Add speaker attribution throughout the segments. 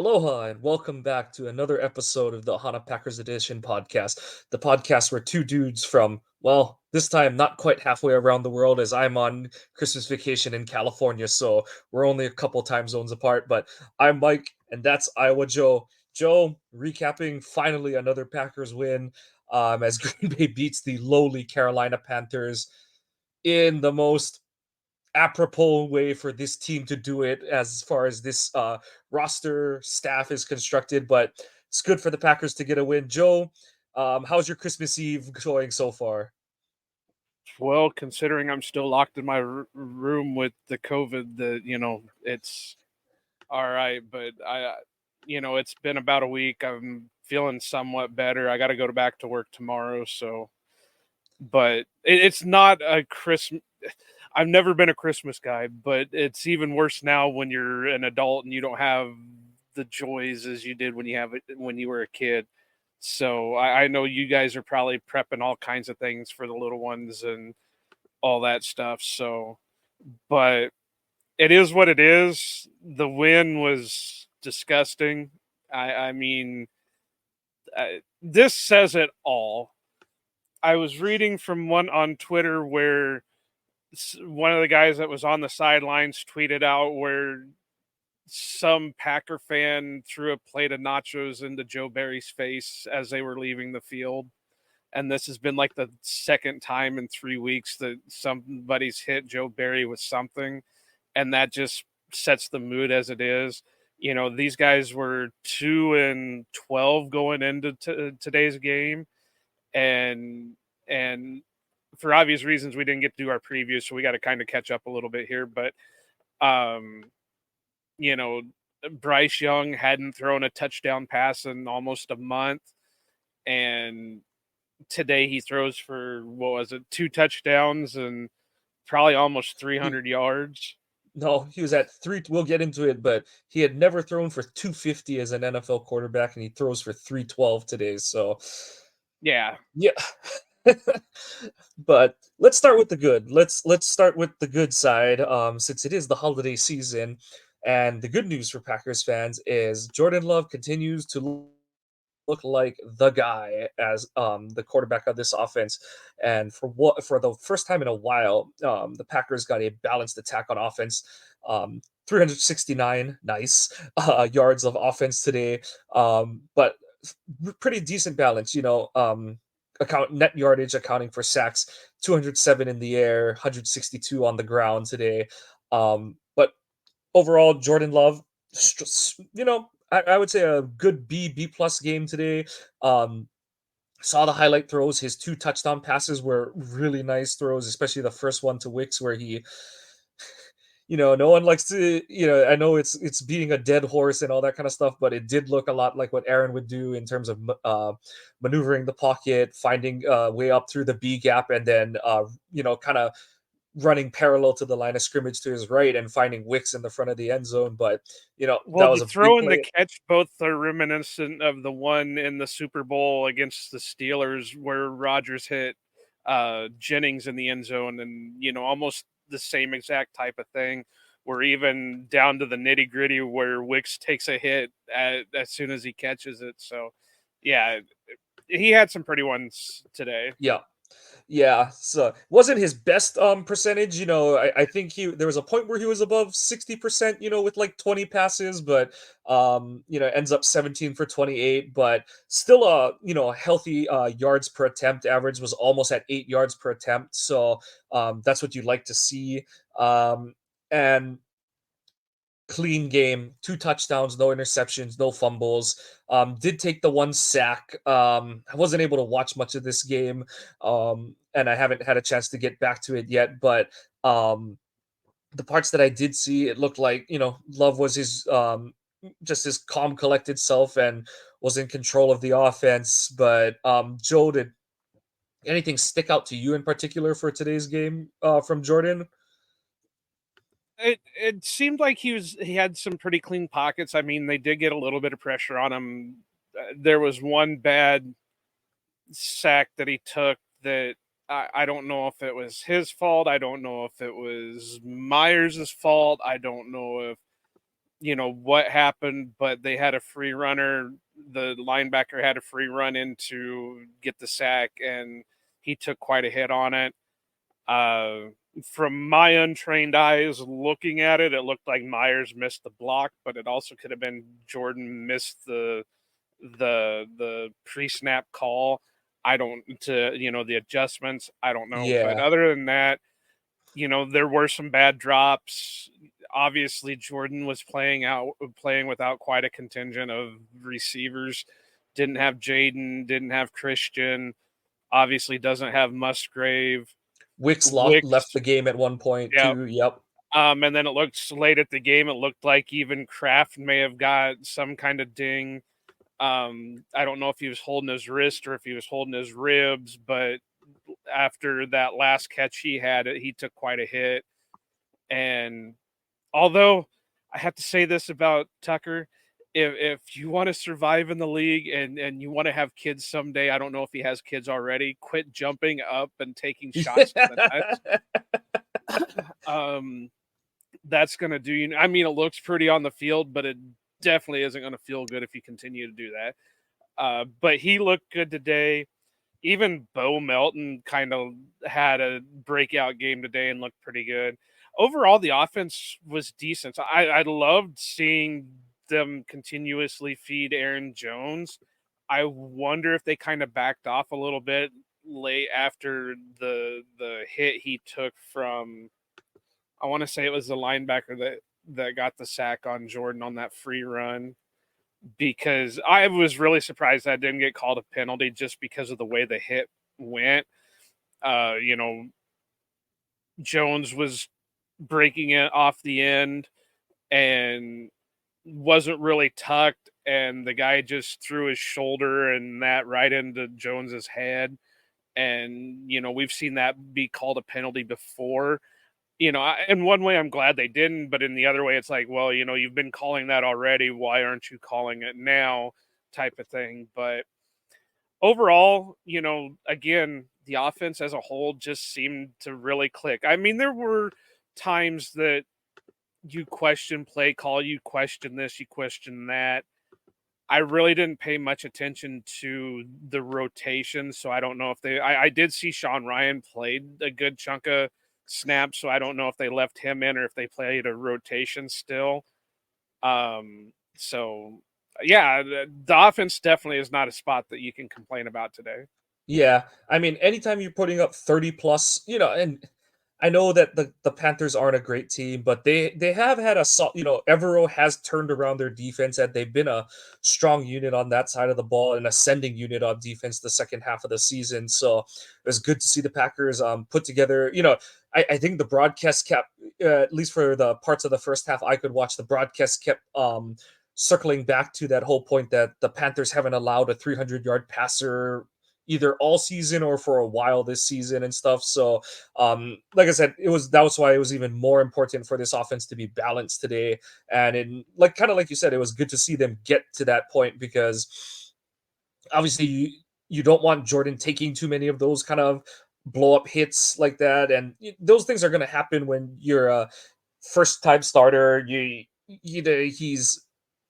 Speaker 1: Aloha and welcome back to another episode of the Ohana Packers Edition podcast, the podcast where two dudes from, well, this time not quite halfway around the world as I'm on Christmas vacation in California, so we're only a couple time zones apart, but I'm Mike and that's Iowa Joe. Joe, recapping finally another Packers win as Green Bay beats the lowly Carolina Panthers in the most apropos way for this team to do it as far as this roster staff is constructed, but it's good for the Packers to get a win. Joe, how's your Christmas Eve going so far?
Speaker 2: Well, considering I'm still locked in my room with the COVID, it's all right. But it's been about a week. I'm feeling somewhat better. I got to go back to work tomorrow. So, but it's not a Christmas. I've never been a Christmas guy, but it's even worse now when you're an adult and you don't have the joys as you did when you were a kid. So I know you guys are probably prepping all kinds of things for the little ones and all that stuff. So, but it is what it is. The win was disgusting. I mean, this says it all. I was reading from one on Twitter where one of the guys that was on the sidelines tweeted out where some Packer fan threw a plate of nachos into Joe Barry's face as they were leaving the field. And this has been like the second time in 3 weeks that somebody's hit Joe Barry with something. And that just sets the mood as it is. You know, these guys were 2-12 going into today's game. And for obvious reasons, we didn't get to do our preview, so we got to kind of catch up a little bit here. But, Bryce Young hadn't thrown a touchdown pass in almost a month. And today he throws for, 2 touchdowns and probably almost 300 yards.
Speaker 1: No, he was at three. We'll get into it, but he had never thrown for 250 as an NFL quarterback, and he throws for 312 today. So,
Speaker 2: yeah.
Speaker 1: But let's start with the good. Let's start with the good side. Since it is the holiday season, and the good news for Packers fans is Jordan Love continues to look like the guy as the quarterback of this offense. And for the first time in a while, the Packers got a balanced attack on offense. 369 nice yards of offense today, but pretty decent balance. Account net yardage accounting for sacks, 207 in the air, 162 on the ground today. But overall, Jordan Love, I would say a good B plus game today. Saw the highlight throws. His 2 touchdown passes were really nice throws, especially the first one to Wicks where he, no one likes to, I know it's beating a dead horse and all that kind of stuff, but it did look a lot like what Aaron would do in terms of maneuvering the pocket, finding way up through the B gap, and then, kind of running parallel to the line of scrimmage to his right and finding Wicks in the front of the end zone. But, that was
Speaker 2: the
Speaker 1: a big
Speaker 2: throw and the
Speaker 1: play.
Speaker 2: catch both are reminiscent of the one in the Super Bowl against the Steelers where Rodgers hit Jennings in the end zone, and almost the same exact type of thing. We're even down to the nitty gritty where Wicks takes a hit as soon as he catches it. So, yeah, he had some pretty ones today.
Speaker 1: Yeah, so wasn't his best percentage. I think there was a point where he was above 60%, with like 20 passes, but ends up 17 for 28, but still a healthy yards per attempt average was almost at 8 yards per attempt. So that's what you'd like to see. And clean game, 2 touchdowns, no interceptions, no fumbles. Did take the 1 sack. I wasn't able to watch much of this game, and I haven't had a chance to get back to it yet. But the parts that I did see, it looked like Love was his just his calm, collected self and was in control of the offense. But Joe, did anything stick out to you in particular for today's game from Jordan?
Speaker 2: It seemed like he had some pretty clean pockets. I mean, they did get a little bit of pressure on him. There was one bad sack that he took that I don't know if it was his fault. I don't know if it was Myers' fault. I don't know if what happened, but they had a free runner. The linebacker had a free run in to get the sack, and he took quite a hit on it. Uh, from my untrained eyes looking at it, it looked like Myers missed the block, but it also could have been Jordan missed the pre-snap call. I don't to the adjustments. I don't know, but
Speaker 1: Yeah.
Speaker 2: other than that, there were some bad drops. Obviously, Jordan was playing without quite a contingent of receivers. Didn't have Jaden, didn't have Christian. Obviously, doesn't have Musgrave.
Speaker 1: Wicks left
Speaker 2: Wicks,
Speaker 1: the game at one point
Speaker 2: yeah.
Speaker 1: too. Yep.
Speaker 2: And then it looked late at the game. It looked like even Kraft may have got some kind of ding. I don't know if he was holding his wrist or if he was holding his ribs, but after that last catch he had, he took quite a hit. And although I have to say this about Tucker, if you want to survive in the league and you want to have kids someday, I don't know if he has kids already, quit jumping up and taking shots to the nuts. That's going to do you. I mean, it looks pretty on the field, but it definitely isn't going to feel good if you continue to do that. But he looked good today. Even Bo Melton kind of had a breakout game today and looked pretty good. Overall, the offense was decent. So I loved seeing them continuously feed Aaron Jones. I wonder if they kind of backed off a little bit late after the hit he took from, I want to say it was the linebacker that got the sack on Jordan on that free run, because I was really surprised that didn't get called a penalty just because of the way the hit went. You know, Jones was breaking it off the end and wasn't really tucked, and the guy just threw his shoulder and that right into Jones's head. And, we've seen that be called a penalty before. In one way, I'm glad they didn't, but in the other way, it's like, well, you've been calling that already. Why aren't you calling it now? Type of thing. But overall, again, the offense as a whole just seemed to really click. I mean, there were times that you question play call, you question this, you question that. I really didn't pay much attention to the rotation, so I don't know if I did see Sean Ryan played a good chunk of snaps, so I don't know if they left him in or if they played a rotation still. So yeah, the offense definitely is not a spot that you can complain about today.
Speaker 1: Yeah, I mean, anytime you're putting up 30 plus, and I know that the Panthers aren't a great team, but they have had Evero has turned around their defense, and they've been a strong unit on that side of the ball, an ascending unit on defense the second half of the season. So it was good to see the Packers put together. I think the broadcast kept, at least for the parts of the first half I could watch, the broadcast kept circling back to that whole point that the Panthers haven't allowed a 300-yard passer either all season or for a while this season and stuff. So, like I said, that was why it was even more important for this offense to be balanced today. And kind of like you said, it was good to see them get to that point, because obviously you don't want Jordan taking too many of those kind of blow up hits like that, and those things are going to happen when you're a first time starter. He's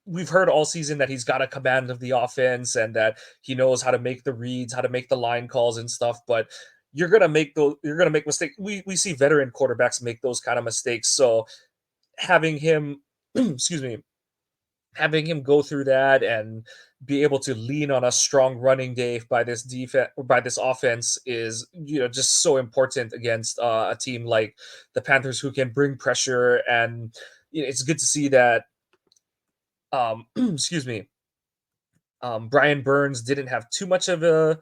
Speaker 1: we've heard all season that he's got a command of the offense and that he knows how to make the reads, how to make the line calls and stuff. But you're gonna make mistakes. We see veteran quarterbacks make those kind of mistakes. So having him, excuse me, having him go through that and be able to lean on a strong running day by this defense or by this offense is just so important against a team like the Panthers, who can bring pressure. And it's good to see that excuse me, Brian Burns didn't have too much of a.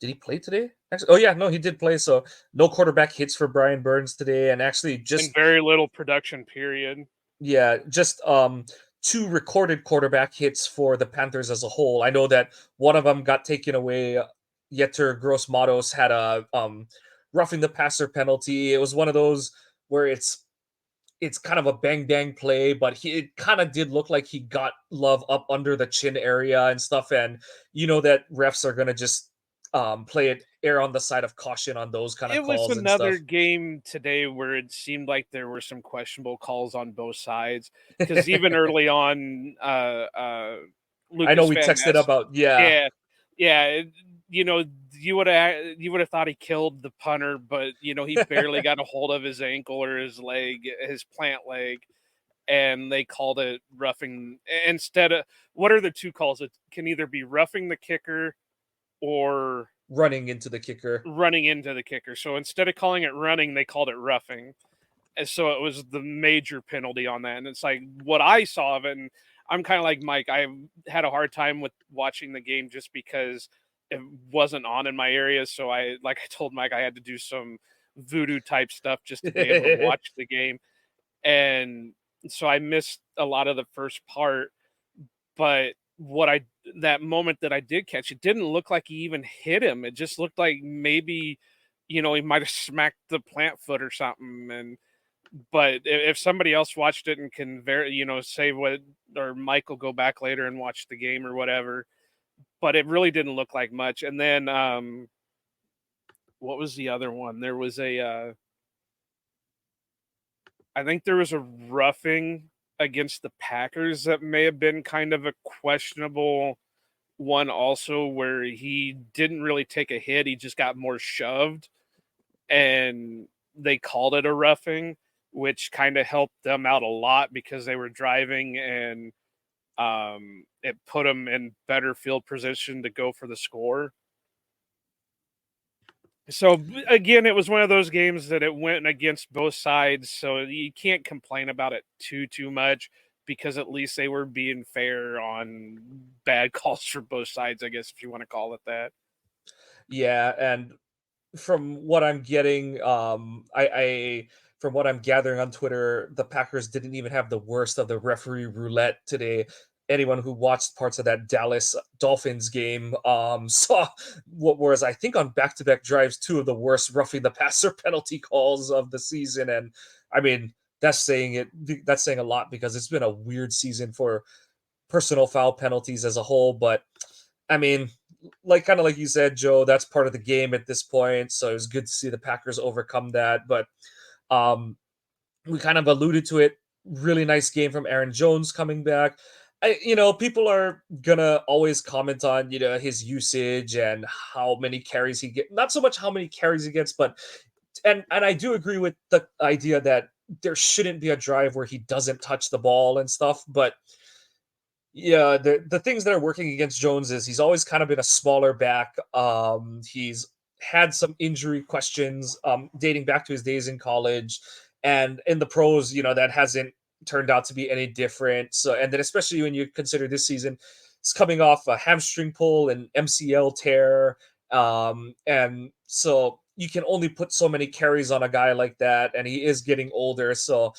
Speaker 1: Did he play today? Actually, oh yeah, no, he did play. So no quarterback hits for Brian Burns today, and actually
Speaker 2: And
Speaker 1: just
Speaker 2: very little production period.
Speaker 1: yeah, just two recorded quarterback hits for the Panthers as a whole. I know that one of them got taken away. Yetur Gross Matos had a roughing the passer penalty. It was one of those where it's kind of a bang bang play, but it kind of did look like he got Love up under the chin area and stuff. And that refs are gonna just play it err on the side of caution on those kind of
Speaker 2: It was
Speaker 1: calls and
Speaker 2: another
Speaker 1: stuff.
Speaker 2: game today where it seemed like there were some questionable calls on both sides, because even early on,
Speaker 1: I know
Speaker 2: Lucas
Speaker 1: we
Speaker 2: Van
Speaker 1: texted
Speaker 2: Ness,
Speaker 1: about, yeah.
Speaker 2: yeah, yeah, you know, you would have thought he killed the punter, but he barely got a hold of his ankle or his leg, his plant leg, and they called it roughing instead of. What are the two calls? It can either be roughing the kicker or
Speaker 1: Running into the kicker.
Speaker 2: running into the kicker. So instead of calling it running, they called it roughing. And so it was the major penalty on that. And it's like what I saw of it, and I'm kind of like Mike. I had a hard time with watching the game just because it wasn't on in my area. So like I told Mike, I had to do some voodoo type stuff just to be able to watch the game. And so I missed a lot of the first part. But that moment that I did catch, it didn't look like he even hit him. It just looked like maybe, he might have smacked the plant foot or something. And but if somebody else watched it and can say what, or Mike will go back later and watch the game or whatever. But it really didn't look like much. And then what was the other one? There was I think there was a roughing against the Packers that may have been kind of a questionable one also, where he didn't really take a hit, he just got more shoved, and they called it a roughing, which kind of helped them out a lot because they were driving, and it put them in better field position to go for the score. So again, it was one of those games that it went against both sides, so you can't complain about it too much, because at least they were being fair on bad calls for both sides, I guess, if you want to call it that.
Speaker 1: Yeah, and from what I'm getting, I from what I'm gathering on Twitter, the Packers didn't even have the worst of the referee roulette today. Anyone who watched parts of that Dallas Dolphins game saw what was, I think, on back-to-back drives, two of the worst roughing the passer penalty calls of the season. And I mean, that's saying it. That's saying a lot because it's been a weird season for personal foul penalties as a whole. But I mean, like kind of like you said, Joe, that's part of the game at this point. So it was good to see the Packers overcome that. But um, we kind of alluded to it. Really nice game from Aaron Jones coming back. People are gonna always comment on his usage and how many carries he get. Not so much how many carries he gets, but and I do agree with the idea that there shouldn't be a drive where he doesn't touch the ball and stuff. But yeah, the things that are working against Jones is he's always kind of been a smaller back. He's had some injury questions dating back to his days in college, and in the pros, that hasn't turned out to be any different. So, and then especially when you consider this season, it's coming off a hamstring pull and MCL tear, and so you can only put so many carries on a guy like that, and he is getting older, so.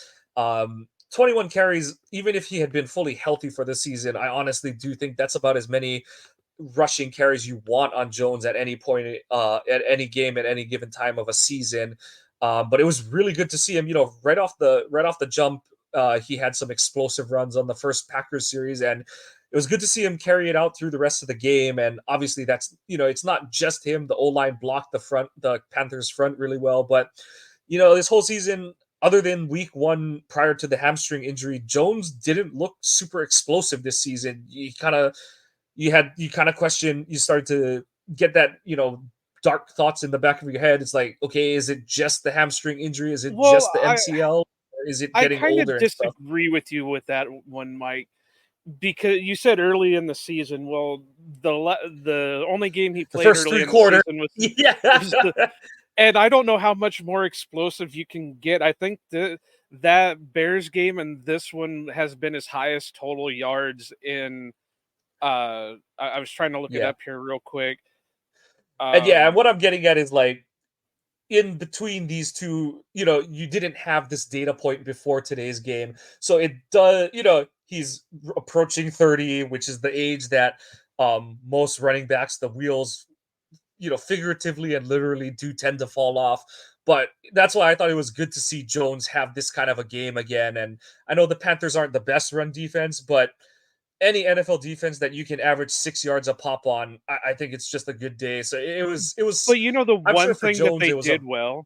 Speaker 1: 21 carries, even if he had been fully healthy for the season, I honestly do think that's about as many rushing carries you want on Jones at any point, at any game, at any given time of a season. But it was really good to see him. Right off the jump, he had some explosive runs on the first Packers series, and it was good to see him carry it out through the rest of the game. And obviously, that's it's not just him. The O line blocked the Panthers front really well, but this whole season, other than week one prior to the hamstring injury, Jones didn't look super explosive this season. You kind of question, you started to get that, dark thoughts in the back of your head. It's like, okay, is it just the hamstring injury? Is it
Speaker 2: Well,
Speaker 1: just the MCL? Or is it
Speaker 2: I
Speaker 1: getting
Speaker 2: kind
Speaker 1: older
Speaker 2: of
Speaker 1: and stuff?
Speaker 2: disagree with you with that one, Mike, because you said early in the season. Well, the only game he
Speaker 1: The
Speaker 2: played
Speaker 1: first
Speaker 2: early
Speaker 1: three
Speaker 2: in the
Speaker 1: quarters.
Speaker 2: season was
Speaker 1: Yeah.
Speaker 2: was the and I don't know how much more explosive you can get. I think that Bears game and this one has been his highest total yards in. I was trying to look it
Speaker 1: Yeah.
Speaker 2: up here real quick.
Speaker 1: And yeah, and
Speaker 2: Um,
Speaker 1: what I'm getting at is like, in between these two, you didn't have this data point before today's game. So it does, he's approaching 30, which is the age that most running backs, the wheels, figuratively and literally do tend to fall off. But that's why I thought it was good to see Jones have this kind of a game again. And I know the Panthers aren't the best run defense, but any NFL defense that you can average 6 yards a pop on, I think it's just a good day. So it was.
Speaker 2: But you know the
Speaker 1: I'm sure
Speaker 2: one
Speaker 1: for
Speaker 2: thing that
Speaker 1: Jones,
Speaker 2: they
Speaker 1: it was a
Speaker 2: did well,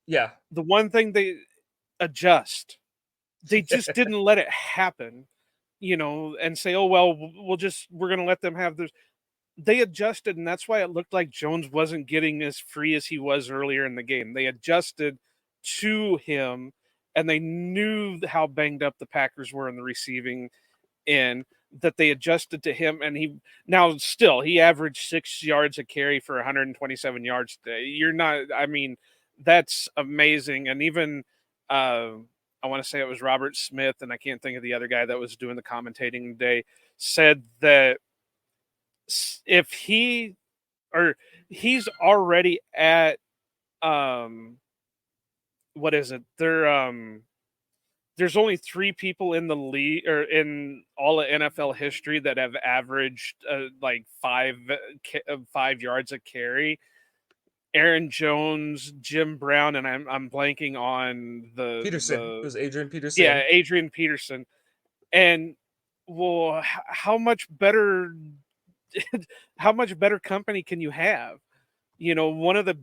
Speaker 1: yeah.
Speaker 2: the one thing they adjust. They just didn't let it happen, and say, "Oh well, we're going to let them have this." They adjusted, and that's why it looked like Jones wasn't getting as free as he was earlier in the game. They adjusted to him, and they knew how banged up the Packers were in the receiving end, that they adjusted to him. And he averaged 6 yards a carry for 127 yards today. I mean, that's amazing. And even, I want to say it was Robert Smith, and I can't think of the other guy that was doing the commentating today, said that if or he's already at, um what is it? There's only 3 people in the league or in all of NFL history that have averaged like 5 yards a carry. Aaron Jones, Jim Brown, and I'm blanking on
Speaker 1: Peterson. It
Speaker 2: the
Speaker 1: was Adrian
Speaker 2: yeah,
Speaker 1: Peterson.
Speaker 2: Adrian Peterson. And well, how much better how much better company can you have? One of the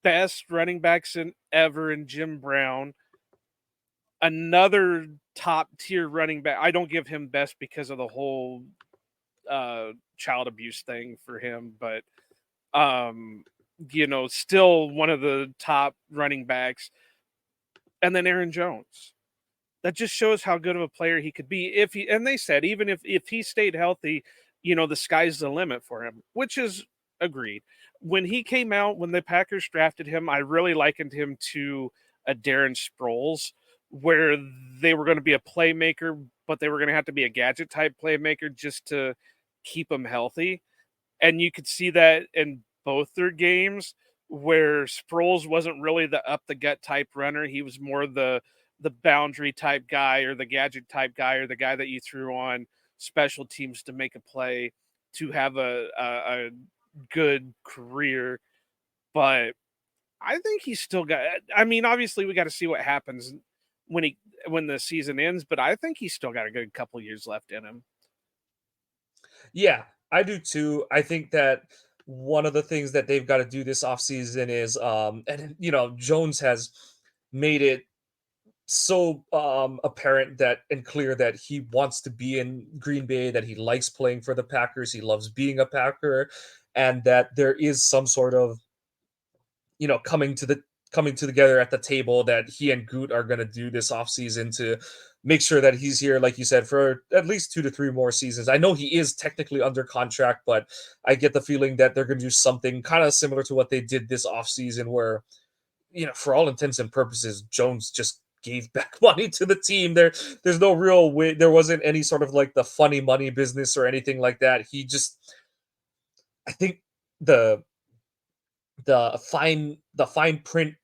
Speaker 2: best running backs ever in Jim Brown, another top tier running back. I don't give him best because of the whole child abuse thing for him, but still one of the top running backs. And then Aaron Jones. That just shows how good of a player he could be and they said even if he stayed healthy, the sky's the limit for him, which is agreed. When he came out, when the Packers drafted him, I really likened him to a Darren Sproles, where they were going to be a playmaker, but they were going to have to be a gadget type playmaker just to keep him healthy. And you could see that in both their games, where Sproles wasn't really the up the gut type runner. He was more the boundary type guy, or the gadget type guy, or the guy that you threw on special teams to make a play to have a good career. But I think he's still got. I mean, obviously, we got to see what happens when the season ends. But I think he's still got a good couple years left in him.
Speaker 1: Yeah, I do too. I think that one of the things that they've got to do this offseason is and Jones has made it so apparent that and clear that he wants to be in Green Bay, that he likes playing for the Packers, he loves being a Packer, and that there is some sort of coming together at the table that he and Goot are going to do this offseason to make sure that he's here, like you said, for at least 2 to 3 more seasons. I know he is technically under contract, but I get the feeling that they're going to do something kind of similar to what they did this offseason, where for all intents and purposes, Jones just gave back money to the team. There's no real way. There wasn't any sort of like the funny money business or anything like that. He just, I think the the fine print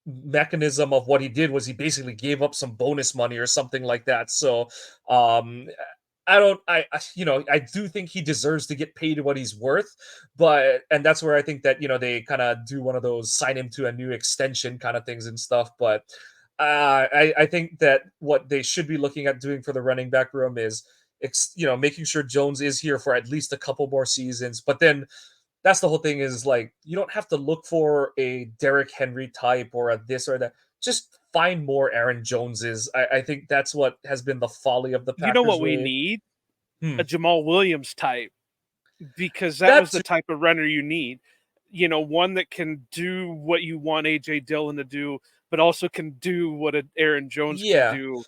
Speaker 1: mechanism of what he did was he basically gave up some bonus money or something like that. So um I don't I do think he deserves to get paid what he's worth, and that's where I think that they kind of do one of those sign him to a new extension kind of things and stuff. But I think that what they should be looking at doing for the running back room is making sure Jones is here for at least a couple more seasons. But then that's the whole thing, is like you don't have to look for a Derrick Henry type or a this or that. Just find more Aaron Joneses. I think that's what has been the folly of the
Speaker 2: You know
Speaker 1: Packers
Speaker 2: what we
Speaker 1: way.
Speaker 2: need?
Speaker 1: Hmm.
Speaker 2: A Jamal Williams type, because that was
Speaker 1: That's
Speaker 2: the type of runner you need. One that can do what you want AJ Dillon to do, but also can do what Aaron Jones can
Speaker 1: yeah,
Speaker 2: do.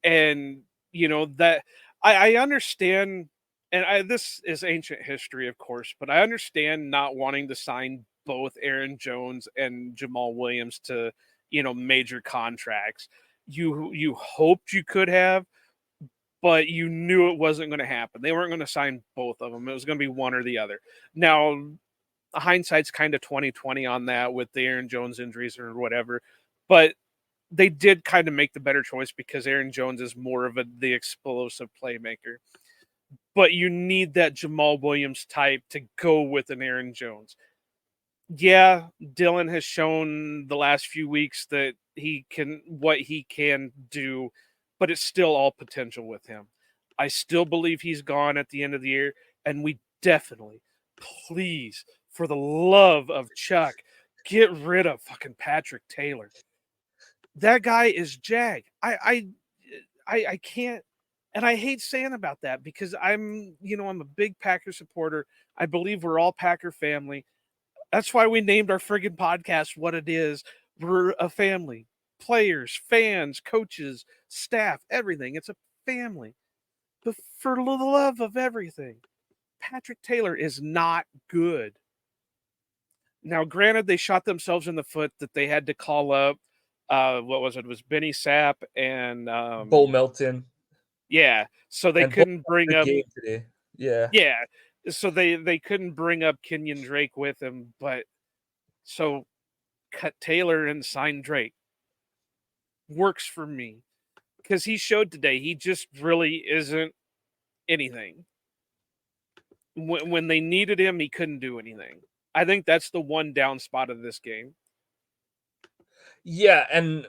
Speaker 2: And that I understand, and this is ancient history, of course, but I understand not wanting to sign both Aaron Jones and Jamal Williams to major contracts. You hoped you could have, but you knew it wasn't going to happen. They weren't going to sign both of them. It was going to be one or the other. Now, hindsight's kind of 2020 on that with the Aaron Jones injuries or whatever, but they did kind of make the better choice because Aaron Jones is more of the explosive playmaker. But you need that Jamal Williams type to go with an Aaron Jones. Yeah, Dylan has shown the last few weeks that what he can do, but it's still all potential with him. I still believe he's gone at the end of the year, and we definitely, please, for the love of Chuck, get rid of fucking Patrick Taylor. That guy is jag. I can't, and I hate saying about that because I'm a big Packer supporter. I believe we're all Packer family. That's why we named our friggin' podcast what it is. We're a family. Players, fans, coaches, staff, everything. It's a family. But for the love of everything, Patrick Taylor is not good. Now, granted, they shot themselves in the foot that they had to call up. What was it? It was Benny Sapp and
Speaker 1: Bo Melton.
Speaker 2: yeah. So they
Speaker 1: And Bo
Speaker 2: couldn't
Speaker 1: had a
Speaker 2: bring
Speaker 1: good
Speaker 2: up
Speaker 1: game today. Yeah.
Speaker 2: yeah. So they couldn't bring up Kenyon Drake with him, but so cut Taylor and sign Drake. Works for me. Because he showed today he just really isn't anything. When they needed him, he couldn't do anything. I think that's the one down spot of this game.
Speaker 1: Yeah, and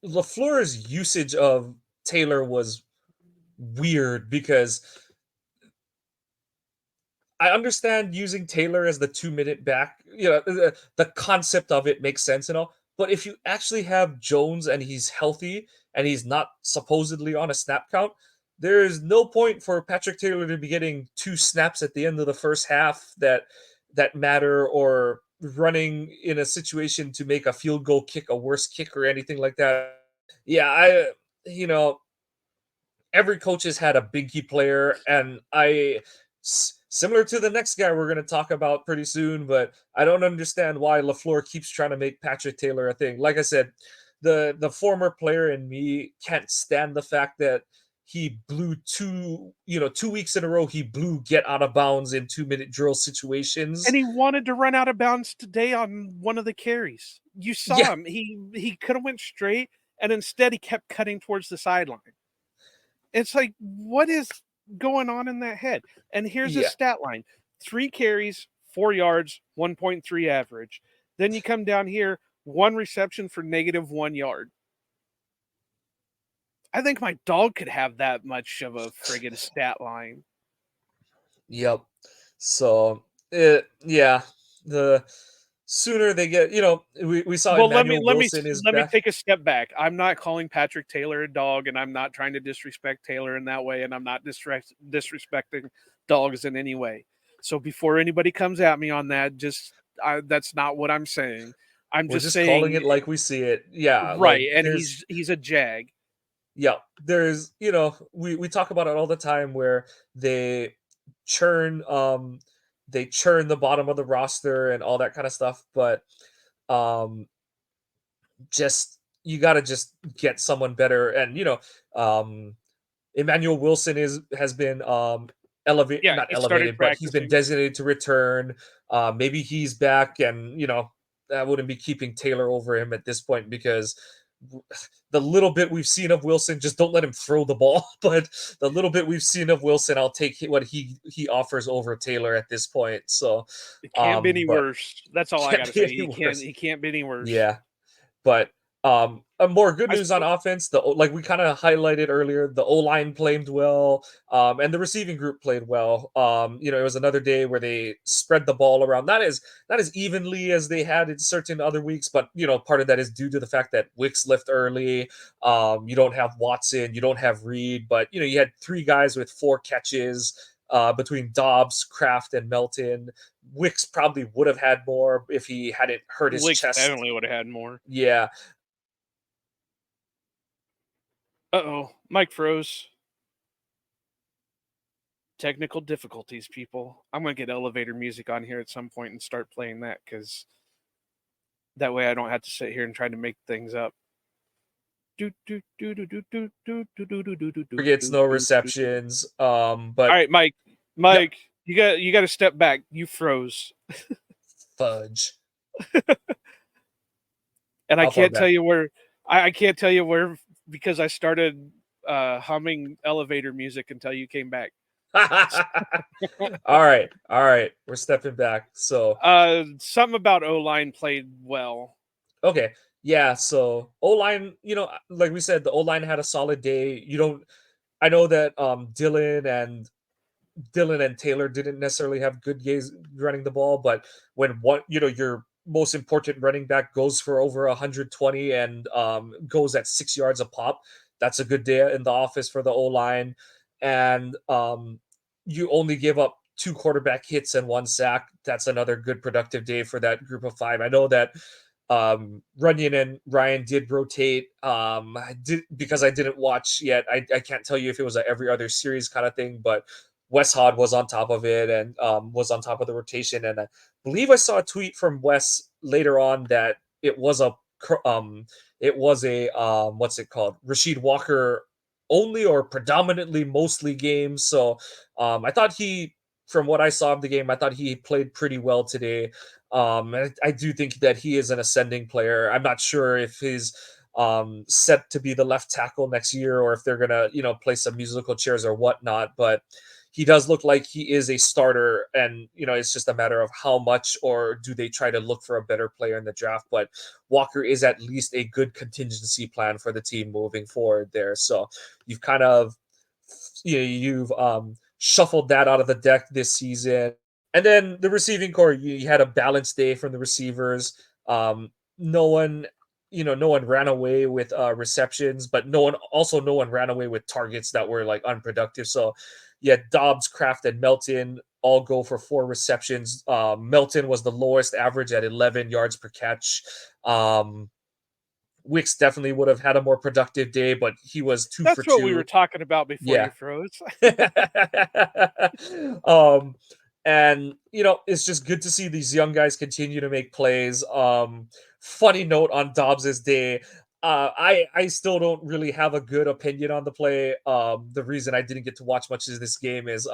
Speaker 1: LaFleur's usage of Taylor was weird because I understand using Taylor as the 2-minute back. The concept of it makes sense and all. But if you actually have Jones and he's healthy and he's not supposedly on a snap count, there is no point for Patrick Taylor to be getting 2 snaps at the end of the first half that matter, or running in a situation to make a field goal kick a worse kick or anything like that. Yeah, you know, every coach has had a big key player, and similar to the next guy we're going to talk about pretty soon, but I don't understand why LaFleur keeps trying to make Patrick Taylor a thing. Like I said, the former player in me can't stand the fact that he blew 2 weeks in a row. He blew get out of bounds in 2-minute drill situations.
Speaker 2: And he wanted to run out of bounds today on one of the carries. You
Speaker 1: Yeah,
Speaker 2: saw him. He could have went straight, and instead he kept cutting towards the sideline. It's like, what is going on in that head? And here's his
Speaker 1: yeah.
Speaker 2: stat line: 3 carries, 4 yards, 1.3 average. Then you come down here, 1 reception for -1 yard. I think my dog could have that much of a friggin' stat line.
Speaker 1: Yep. So, yeah, the sooner they get, we saw
Speaker 2: Well, let me
Speaker 1: Emmanuel
Speaker 2: let me
Speaker 1: Wilson is
Speaker 2: let me
Speaker 1: back.
Speaker 2: take a step back. I'm not calling Patrick Taylor a dog, and I'm not trying to disrespect Taylor in that way, and I'm not disrespecting dogs in any way. So before anybody comes at me on that, that's not what I'm saying. I'm
Speaker 1: We're
Speaker 2: just
Speaker 1: just calling
Speaker 2: saying
Speaker 1: it like we see it. Yeah, like
Speaker 2: right, and
Speaker 1: there's
Speaker 2: he's a jag.
Speaker 1: yeah, there's we talk about it all the time where they churn they churn the bottom of the roster and all that kind of stuff, but um just you got to just get someone better. And Emmanuel Wilson has been
Speaker 2: Yeah,
Speaker 1: not
Speaker 2: he started
Speaker 1: elevated, but he's been
Speaker 2: practicing.
Speaker 1: designated to return. Maybe he's back, and I wouldn't be keeping Taylor over him at this point because the little bit we've seen of Wilson, just don't let him throw the ball. But the little bit we've seen of Wilson, I'll take what he offers over Taylor at this point. So,
Speaker 2: It can't be any
Speaker 1: but
Speaker 2: worse. That's all I
Speaker 1: can't
Speaker 2: got to
Speaker 1: be
Speaker 2: say.
Speaker 1: any worse.
Speaker 2: He can't be any worse.
Speaker 1: Yeah. But a more good
Speaker 2: I
Speaker 1: news on
Speaker 2: still
Speaker 1: offense, like we kind of highlighted earlier, the O line played well, and the receiving group played well. It was another day where they spread the ball around, not as evenly as they had in certain other weeks, but part of that is due to the fact that Wicks left early. You don't have Watson, you don't have Reed, but you had 3 guys with 4 catches. Between Dobbs, Kraft, and Melton. Wicks probably would have had more if he hadn't hurt his
Speaker 2: Wicks
Speaker 1: chest.
Speaker 2: definitely would have had more.
Speaker 1: Yeah.
Speaker 2: Uh-oh, Mike froze. Technical difficulties, people. I'm gonna get elevator music on here at some point and start playing that, because that way I don't have to sit here and try to make things up.
Speaker 1: Gets no receptions.
Speaker 2: All
Speaker 1: But
Speaker 2: right, Mike.
Speaker 1: yep,
Speaker 2: Mike, you got to step back. You froze,
Speaker 1: fudge.
Speaker 2: and I
Speaker 1: How far
Speaker 2: can't tell
Speaker 1: back?
Speaker 2: you where. I can't tell you where, because I started humming elevator music until you came back.
Speaker 1: All right, all right. We're stepping back. So
Speaker 2: Something about O line played well.
Speaker 1: okay, Yeah, so O-line, like we said, the O-line had a solid day. You don't I know that Dylan and Taylor didn't necessarily have good games running the ball, but when your most important running back goes for over 120 and goes at 6 yards a pop, that's a good day in the office for the O line. And you only give up two quarterback hits and one sack. That's another good productive day for that group of five. I know that Runyon and Ryan did rotate. I did because I didn't watch yet. I can't tell you if it was a every other series kind of thing, but Wes Hod was on top of it and was on top of the rotation. And I believe I saw a tweet from Wes later on that it was a what's it called, Rasheed Walker only or predominantly mostly game. So I thought from what I saw of the game, I thought he played pretty well today. And I do think that he is an ascending player. I'm not sure if he's set to be the left tackle next year or if they're gonna play some musical chairs or whatnot, but he does look like he is a starter, and it's just a matter of how much, or do they try to look for a better player in the draft. But Walker is at least a good contingency plan for the team moving forward there. So you've kind of you've shuffled that out of the deck this season. And then the receiving core, you had a balanced day from the receivers. No one, no one ran away with receptions, but no one ran away with targets that were like unproductive. So, yeah, Dobbs, Kraft, and Melton all go for 4 receptions. Melton was the lowest average at 11 yards per catch. Wicks definitely would have had a more productive day, but he was two for
Speaker 2: That's what we were
Speaker 1: two.
Speaker 2: talking about before you
Speaker 1: Yeah.
Speaker 2: froze.
Speaker 1: um, and it's just good to see these young guys continue to make plays. Funny note on Dobbs's day. I still don't really have a good opinion on the play. The reason I didn't get to watch much of this game is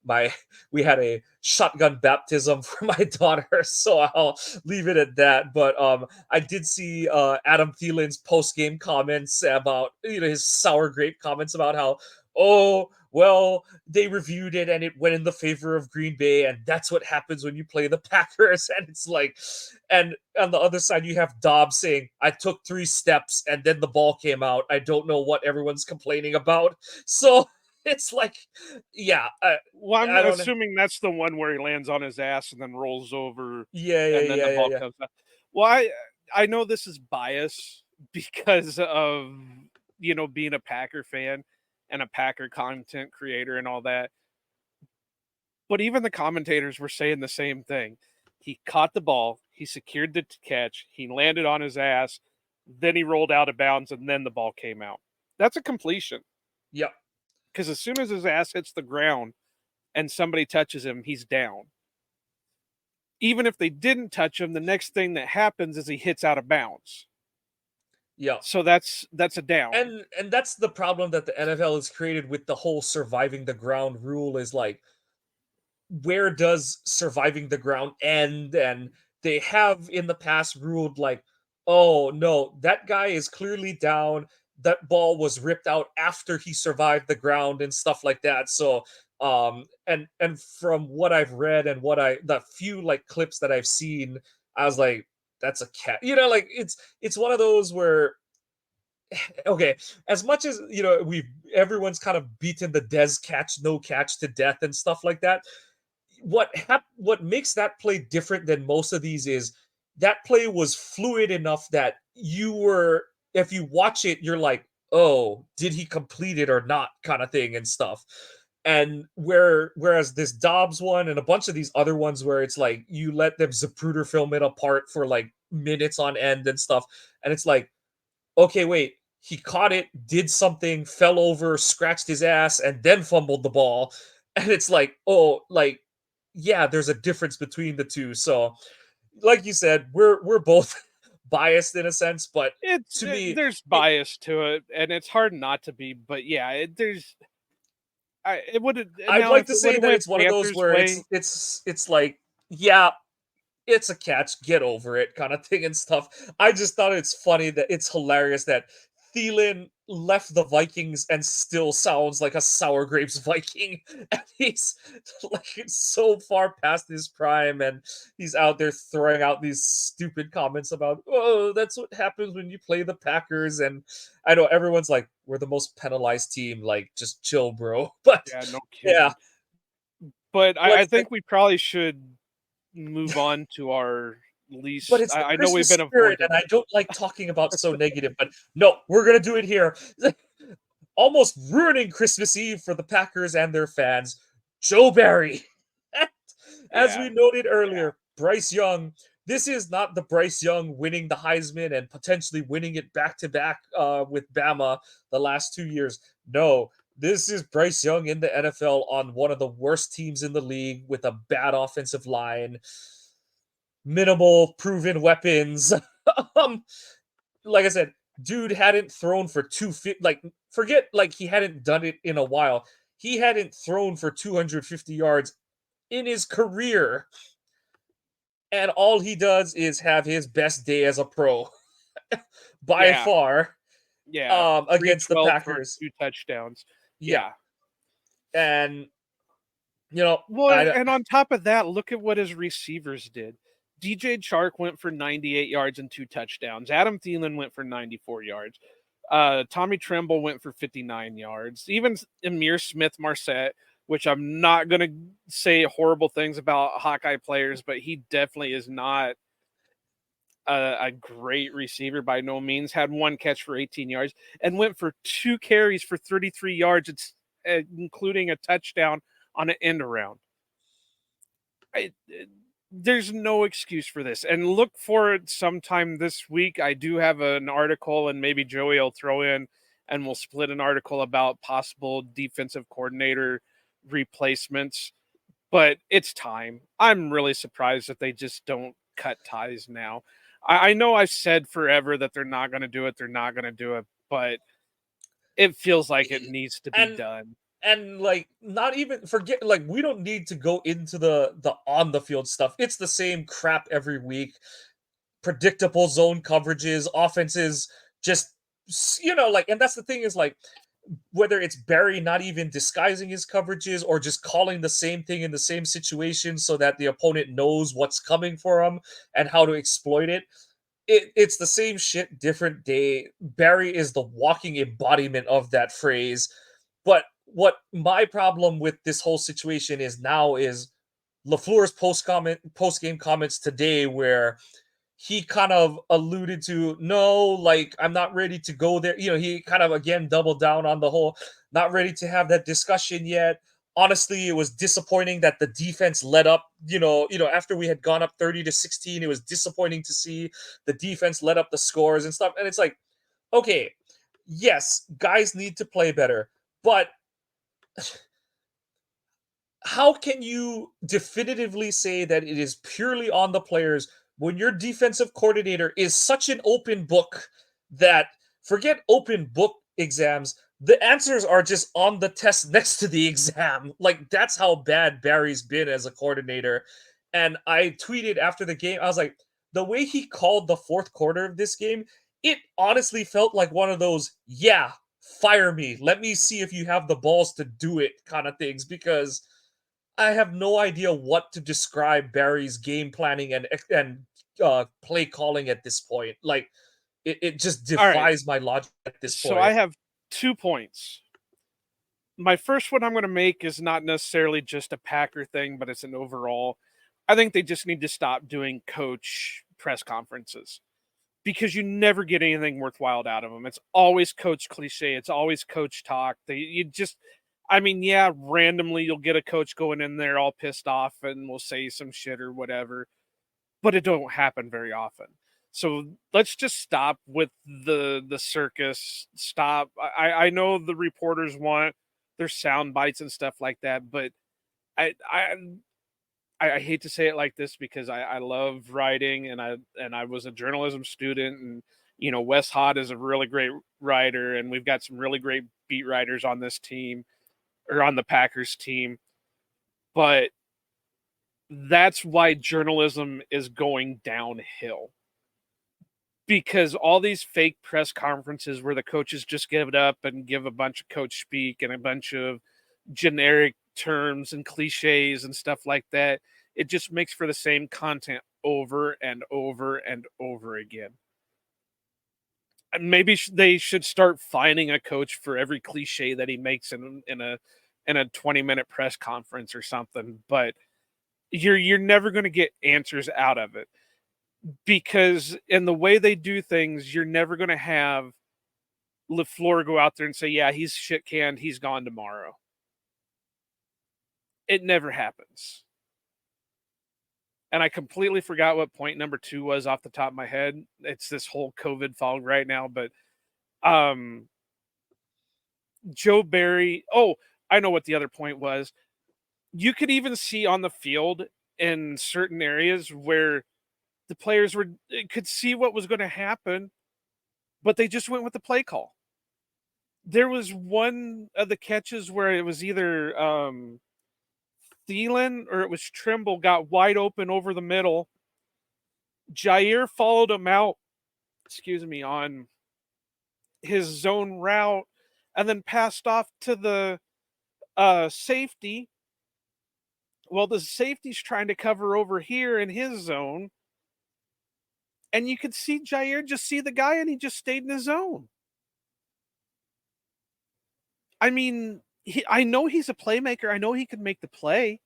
Speaker 1: my we had a shotgun baptism for my daughter, so I'll leave it at that. But I did see Adam Thielen's post game comments about his sour grape comments about how, oh, well, they reviewed it and it went in the favor of Green Bay, and that's what happens when you play the Packers. And it's like, and on the other side, you have Dobbs saying, I took 3 steps and then the ball came out. I don't know what everyone's complaining about. So it's like, yeah,
Speaker 2: Well, I'm
Speaker 1: I don't know.
Speaker 2: assuming that's the one where he lands on his ass and then rolls over,
Speaker 1: Yeah, yeah,
Speaker 2: and then
Speaker 1: yeah,
Speaker 2: the
Speaker 1: yeah,
Speaker 2: ball
Speaker 1: yeah.
Speaker 2: comes out. Well, I know this is bias because of being a Packer fan and a Packer content creator and all that. But even the commentators were saying the same thing. He caught the ball, he secured the catch, he landed on his ass, then he rolled out of bounds, and then the ball came out. That's a completion.
Speaker 1: Yep.
Speaker 2: Because as soon as his ass hits the ground and somebody touches him, he's down. Even if they didn't touch him, the next thing that happens is he hits out of bounds.
Speaker 1: Yep.
Speaker 2: So that's a down.
Speaker 1: And that's the problem that the NFL has created with the whole surviving the ground rule, is like, where does surviving the ground end? And they have in the past ruled like, oh no, that guy is clearly down. That ball was ripped out after he survived the ground and stuff like that. So and from what I've read and the few like clips that I've seen, I was like, that's a cat. Like it's one of those where, okay, as much as everyone's kind of beaten the Des catch no catch to death and stuff like that, what makes that play different than most of these is that play was fluid enough that if you watch it, you're like, oh, did he complete it or not, kind of thing and stuff. And whereas this Dobbs one and a bunch of these other ones where it's like you let them Zapruder film it apart for like minutes on end and stuff, and it's like, okay, wait, he caught it, did something, fell over, scratched his ass, and then fumbled the ball. And it's like, oh, like, yeah, there's a difference between the two. So, like you said, we're both biased in a sense, but to me,
Speaker 2: There's
Speaker 1: it
Speaker 2: bias to it, and it's hard not to be. But yeah, there's it would have
Speaker 1: I'd
Speaker 2: now
Speaker 1: like
Speaker 2: if
Speaker 1: to
Speaker 2: it would
Speaker 1: say
Speaker 2: have
Speaker 1: that
Speaker 2: went
Speaker 1: it's one of those
Speaker 2: Panthers
Speaker 1: where it's
Speaker 2: way.
Speaker 1: it's it's like, yeah, it's a catch, get over it, kind of thing and stuff. I just thought it's funny that it's hilarious that Thielen left the Vikings and still sounds like a sour grapes Viking. And he's like so far past his prime, and he's out there throwing out these stupid comments about, oh, that's what happens when you play the Packers. And I know everyone's like, we're the most penalized team. Like, just chill, bro. But
Speaker 2: Yeah, no
Speaker 1: yeah,
Speaker 2: kidding. But I
Speaker 1: let's.
Speaker 2: think we probably should move on to our
Speaker 1: But
Speaker 2: least.
Speaker 1: it's the
Speaker 2: I know we've
Speaker 1: Christmas
Speaker 2: been
Speaker 1: spirit,
Speaker 2: avoiding.
Speaker 1: and I don't like talking about so negative. But no, we're gonna do it here. Almost ruining Christmas Eve for the Packers and their fans, Joe Barry. As
Speaker 2: Yeah,
Speaker 1: we noted
Speaker 2: yeah,
Speaker 1: earlier, Bryce Young. This is not the Bryce Young winning the Heisman and potentially winning it back to back with Bama the last 2 years. No, this is Bryce Young in the NFL on one of the worst teams in the league with a bad offensive line, minimal proven weapons. um, like I said, dude hadn't thrown for like forget like he hadn't done it in a while. He hadn't thrown for 250 yards in his career, and all he does is have his best day as a pro by
Speaker 2: yeah,
Speaker 1: far
Speaker 2: yeah.
Speaker 1: against the
Speaker 2: 312 for
Speaker 1: Packers.
Speaker 2: 2 touchdowns.
Speaker 1: Yeah,
Speaker 2: Yeah.
Speaker 1: and you know
Speaker 2: Well,
Speaker 1: I
Speaker 2: and on top of that, look at what his receivers did. DJ Chark went for 98 yards and 2 touchdowns. Adam Thielen went for 94 yards. Tommy Tremble went for 59 yards. Even Amir Smith Marset, which I'm not going to say horrible things about Hawkeye players, but he definitely is not a great receiver by no means. Had one catch for 18 yards and went for 2 carries for 33 yards, including a touchdown on an end around. There's no excuse for this. And look for it sometime this week. I do have an article, and maybe Joey will throw in, and we'll split an article about possible defensive coordinator replacements. But it's time. I'm really surprised that they just don't cut ties now. I know I've said forever that they're not going to do it. They're not going to do it, but it feels like it needs to be
Speaker 1: and
Speaker 2: done.
Speaker 1: and like not even forget like we don't need to go into the on the field stuff. It's the same crap every week. Predictable zone coverages, offenses just like, and that's the thing is like whether it's Barry not even disguising his coverages or just calling the same thing in the same situation so that the opponent knows what's coming for him and how to exploit it. It's the same shit, different day. Barry is the walking embodiment of that phrase. But what my problem with this whole situation is now is LaFleur's post game comments today, where he kind of alluded to, no, like I'm not ready to go there. He kind of again doubled down on the whole not ready to have that discussion yet. Honestly, it was disappointing that the defense let up, after we had gone up 30-16. It was disappointing to see the defense let up the scores and stuff. And it's like, okay, yes, guys need to play better, but how can you definitively say that it is purely on the players when your defensive coordinator is such an open book that forget open book exams, the answers are just on the test next to the exam? Like, that's how bad Barry's been as a coordinator. And I tweeted after the game, I was like, the way he called the fourth quarter of this game, it honestly felt like one of those, yeah, fire me, let me see if you have the balls to do it kind of things, because I have no idea what to describe Barry's game planning and play calling at this point. Like, it just
Speaker 2: All right.
Speaker 1: defies my logic at this
Speaker 2: So I
Speaker 1: point.
Speaker 2: have 2 points. My first one I'm going to make is not necessarily just a Packer thing, but it's an overall. I think they just need to stop doing coach press conferences because you never get anything worthwhile out of them. It's always coach cliche. It's always coach talk. Yeah, randomly you'll get a coach going in there all pissed off and will say some shit or whatever, but it don't happen very often. So let's just stop with the circus. Stop. I know the reporters want their sound bites and stuff like that, but I I I hate to say it like this because I love writing and I was a journalism student, and Wes Hod is a really great writer, and we've got some really great beat writers on this team or on the Packers team, but that's why journalism is going downhill. because all these fake press conferences where the coaches just give it up and give a bunch of coach speak and a bunch of generic terms and cliches and stuff like that, it just makes for the same content over and over and over again. And maybe they should start finding a coach for every cliche that he makes in a 20-minute press conference or something, but you're never going to get answers out of it, because in the way they do things, you're never going to have LaFleur go out there and say, yeah, he's shit canned, he's gone tomorrow. It never happens. And I completely forgot what point number 2 was off the top of my head. It's this whole COVID fog right now, but Joe Barry. Oh, I know what the other point was. You could even see on the field in certain areas where the players could see what was going to happen, but they just went with the play call. There was one of the catches where it was either Thielen or it was Trimble got wide open over the middle. Jair followed him out, on his zone route, and then passed off to the safety. Well, the safety's trying to cover over here in his zone. And you could see Jair just see the guy and he just stayed in his zone. I mean, I know he's a playmaker. I know he could make the play,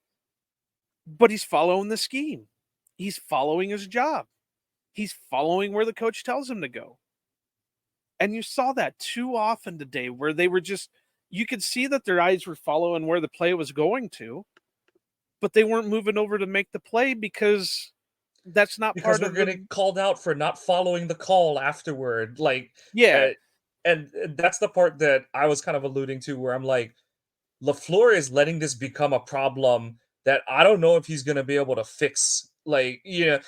Speaker 2: but he's following the scheme. He's following his job. He's following where the coach tells him to go. And you saw that too often today where they were just, you could see that their eyes were following where the play was going to, but they weren't moving over to make the play because that's not
Speaker 1: because
Speaker 2: part
Speaker 1: we're
Speaker 2: of the...
Speaker 1: getting called out for not following the call afterward. Like,
Speaker 2: Yeah.
Speaker 1: and that's the part that I was kind of alluding to, where I'm like, LaFleur is letting this become a problem that I don't know if he's going to be able to fix. Like, I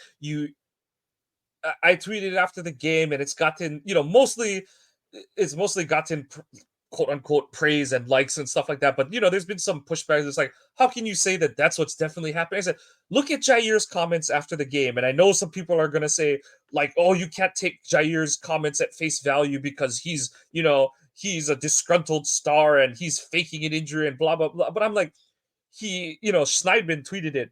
Speaker 1: tweeted after the game, and it's gotten, it's mostly gotten quote unquote praise and likes and stuff like that. But there's been some pushback. It's like, how can you say that that's what's definitely happening? I said, look at Jair's comments after the game, and I know some people are gonna say like, oh, you can't take Jair's comments at face value because he's a disgruntled star and he's faking an injury and blah blah blah. But I'm like, Schneidman tweeted it.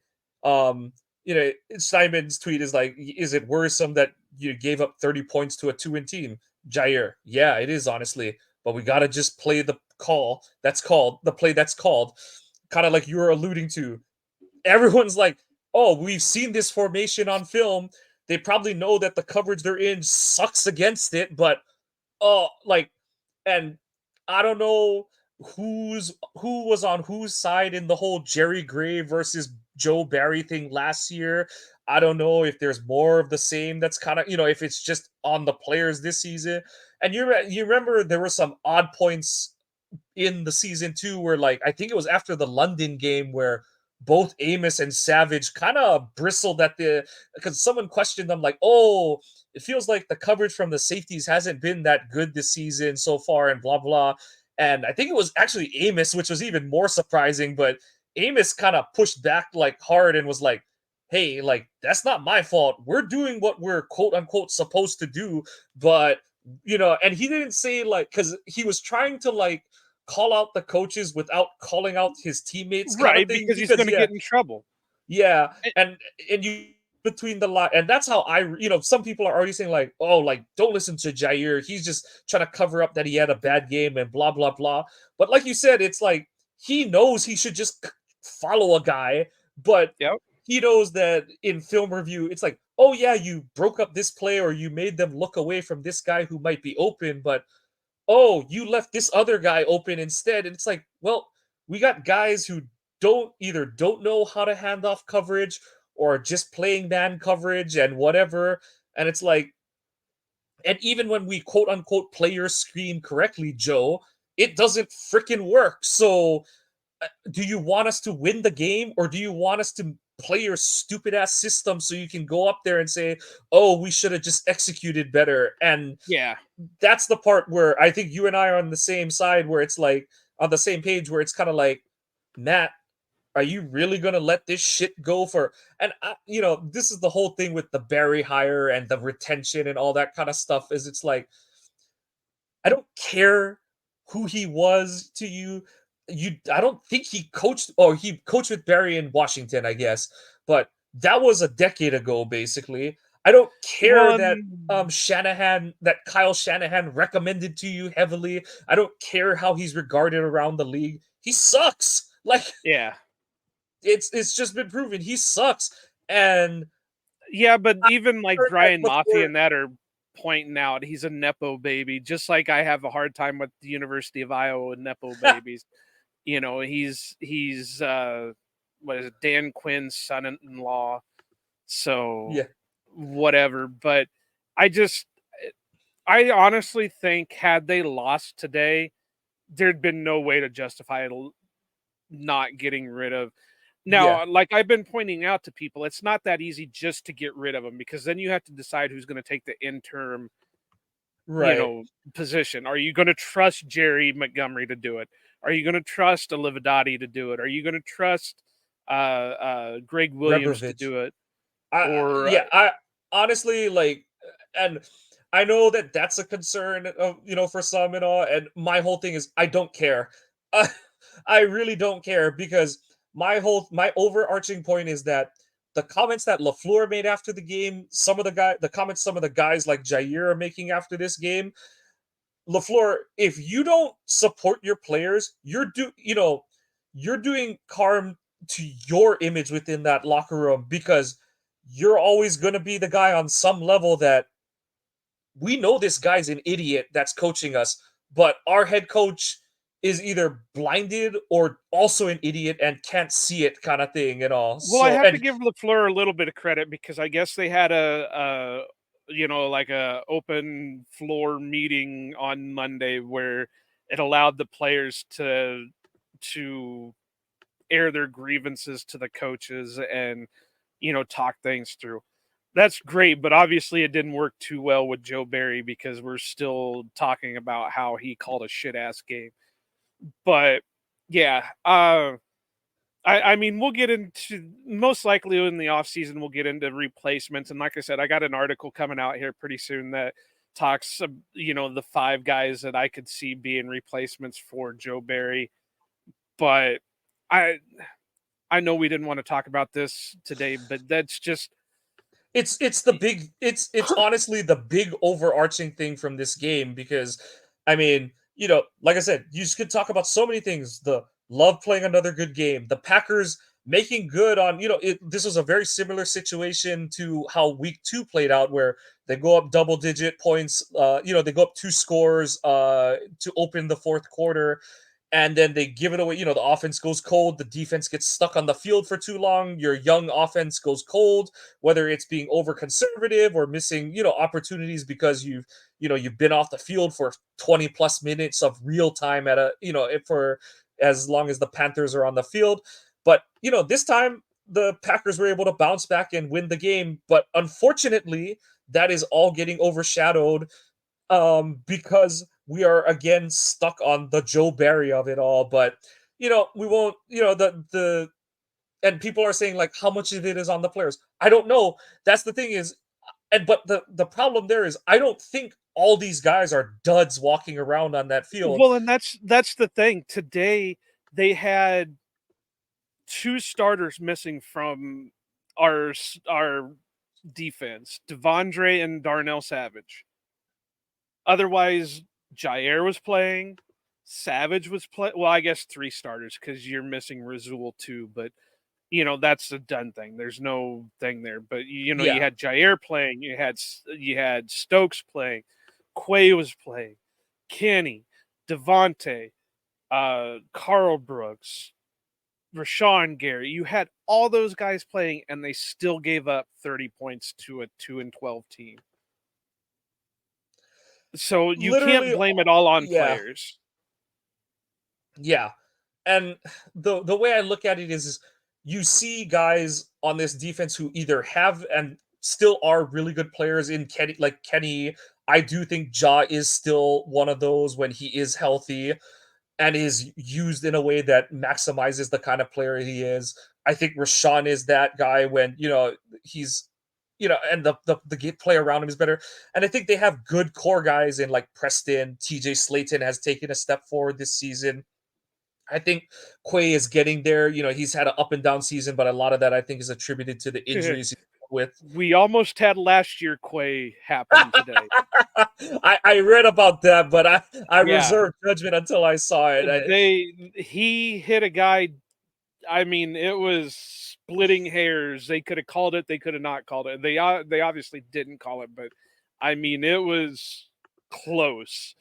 Speaker 1: Schneidman's tweet is like, is it worrisome that you gave up 30 points to a 2-win team? Jair, yeah, it is, honestly, but we got to just play the play that's called, kind of like you were alluding to. Everyone's like, oh, we've seen this formation on film. They probably know that the coverage they're in sucks against it, but and I don't know who was on whose side in the whole Jerry Gray versus Joe Barry thing last year. I don't know if there's more of the same that's kind of, if it's just on the players this season. And you remember there were some odd points in the season too, where, like, I think it was after the London game where both Amos and Savage kind of bristled at because someone questioned them, like, oh, it feels like the coverage from the safeties hasn't been that good this season so far, and blah blah. And I think it was actually Amos, which was even more surprising, but Amos kind of pushed back like hard and was like, hey, like, that's not my fault. We're doing what we're quote unquote supposed to do. But and he didn't say, like, because he was trying to, like, call out the coaches without calling out his teammates, kind of
Speaker 2: Right,
Speaker 1: thing,
Speaker 2: because he's
Speaker 1: because
Speaker 2: going to get in trouble.
Speaker 1: yeah, and you between the line, and that's how some people are already saying, like, oh, like, don't listen to Jair, he's just trying to cover up that he had a bad game and blah blah blah. But like you said, it's like he knows he should just follow a guy, but
Speaker 2: Yep.
Speaker 1: he knows that in film review, it's like, oh yeah, you broke up this play or you made them look away from this guy who might be open, but oh, you left this other guy open instead. And it's like, well, we got guys who don't know how to hand off coverage or just playing man coverage and whatever. And it's like, and even when we quote unquote play your screen correctly, Joe, it doesn't freaking work. So do you want us to win the game, or do you want us to play your stupid ass system so you can go up there and say, oh, we should have just executed better? And
Speaker 2: yeah,
Speaker 1: that's the part where I think you and I are on the same side, where it's like, on the same page, where it's kind of like, Matt, are you really gonna let this shit go for? And this is the whole thing with the Barry hire and the retention and all that kind of stuff. Is it's like I don't care who he was to you. I don't think he coached, or he coached with Barry in Washington, I guess, but that was a decade ago, basically. I don't care
Speaker 2: Well,
Speaker 1: that Kyle Shanahan recommended to you heavily. I don't care how he's regarded around the league. He sucks. Like
Speaker 2: yeah.
Speaker 1: it's just been proven he sucks. And
Speaker 2: Yeah, but
Speaker 1: I
Speaker 2: even like
Speaker 1: heard that
Speaker 2: Brian Maffey
Speaker 1: before.
Speaker 2: and that are pointing out he's a nepo baby, just like I have a hard time with the University of Iowa with nepo babies. He's what is it, Dan Quinn's son-in-law. So
Speaker 1: Yeah,
Speaker 2: whatever, but I just I honestly think had they lost today, there'd been no way to justify not getting rid of.
Speaker 1: yeah,
Speaker 2: Now, like I've been pointing out to people, it's not that easy just to get rid of them because then you have to decide who's going to take the interim,
Speaker 1: right.
Speaker 2: position. Are you going to trust Jerry Montgomery to do it? Are you going to trust Olivadotti to do it? Are you going to trust Greg Williams to
Speaker 1: Rebrovich.
Speaker 2: do it? Or
Speaker 1: Yeah, I honestly like, and I know that that's a concern of for some and all. And my whole thing is I don't care. Uh, I really don't care because my overarching point is that the comments that Lafleur made after the game, the comments some of the guys like Jair are making after this game, Lafleur, if you don't support your players, you're doing harm to your image within that locker room because you're always going to be the guy on some level that we know this guy's an idiot that's coaching us, but our head coach is either blinded or also an idiot and can't see it kind of thing and all.
Speaker 2: well, I
Speaker 1: So
Speaker 2: have to
Speaker 1: and
Speaker 2: give Lafleur a little bit of credit because I guess they had like a open floor meeting on Monday where it allowed the players to air their grievances to the coaches and talk things through. That's great, but obviously it didn't work too well with Joe Barry because we're still talking about how he called a shit ass game. But yeah, I mean, we'll get into most likely in the off season. We'll get into replacements, and like I said, I got an article coming out here pretty soon that talks, the five guys that I could see being replacements for Joe Barry. But I I know we didn't want to talk about this today, but that's just
Speaker 1: it's honestly the big overarching thing from this game because I mean, like I said, you could talk about so many things. The love playing another good game, the Packers making good on, this was a very similar situation to how week 2 played out where they go up double digit points, they go up 2 scores to open the fourth quarter and then they give it away. The offense goes cold, the defense gets stuck on the field for too long, your young offense goes cold, whether it's being over conservative or missing, opportunities because you've been off the field for 20 plus minutes of real time at for as long as the Panthers are on the field. But, this time the Packers were able to bounce back and win the game, but unfortunately, that is all getting overshadowed because we are again stuck on the Joe Barry of it all. But we won't. The and people are saying like how much of it is on the players. I don't know. That's the thing is, and but the problem there is I don't think all these guys are duds walking around on that field.
Speaker 2: well, and that's the thing. Today they had two starters missing from our defense, Devondre and Darnell Savage. Otherwise, Jair was playing, Savage was playing. Well, I guess three starters because you're missing Razul too, but that's a done thing. There's no thing there. But you
Speaker 1: Yeah,
Speaker 2: had Jair playing, you had Stokes playing, Quay was playing, Kenny, Devontae, Carl Brooks, Rashawn Gary. You had all those guys playing, and they still gave up 30 points to a 2-12 team. So you can't
Speaker 1: literally,
Speaker 2: blame it all on
Speaker 1: yeah,
Speaker 2: players.
Speaker 1: yeah. And the way I look at it is you see guys on this defense who either have and still are really good players in Kenny, like Kenny. I do think Ja is still one of those when he is healthy. and is used in a way that maximizes the kind of player he is. I think Rashawn is that guy when, he's, and the play around him is better. And I think they have good core guys in like Preston. TJ Slayton has taken a step forward this season. I think Quay is getting there. He's had an up and down season, but a lot of that I think is attributed to the injuries he's dealt with.
Speaker 2: We almost had last year Quay happen today.
Speaker 1: I read about that, but I
Speaker 2: Yeah,
Speaker 1: reserved judgment until I saw it.
Speaker 2: he hit a guy. I mean, it was splitting hairs. They could have called it. They could have not called it. They obviously didn't call it, but I mean, it was close.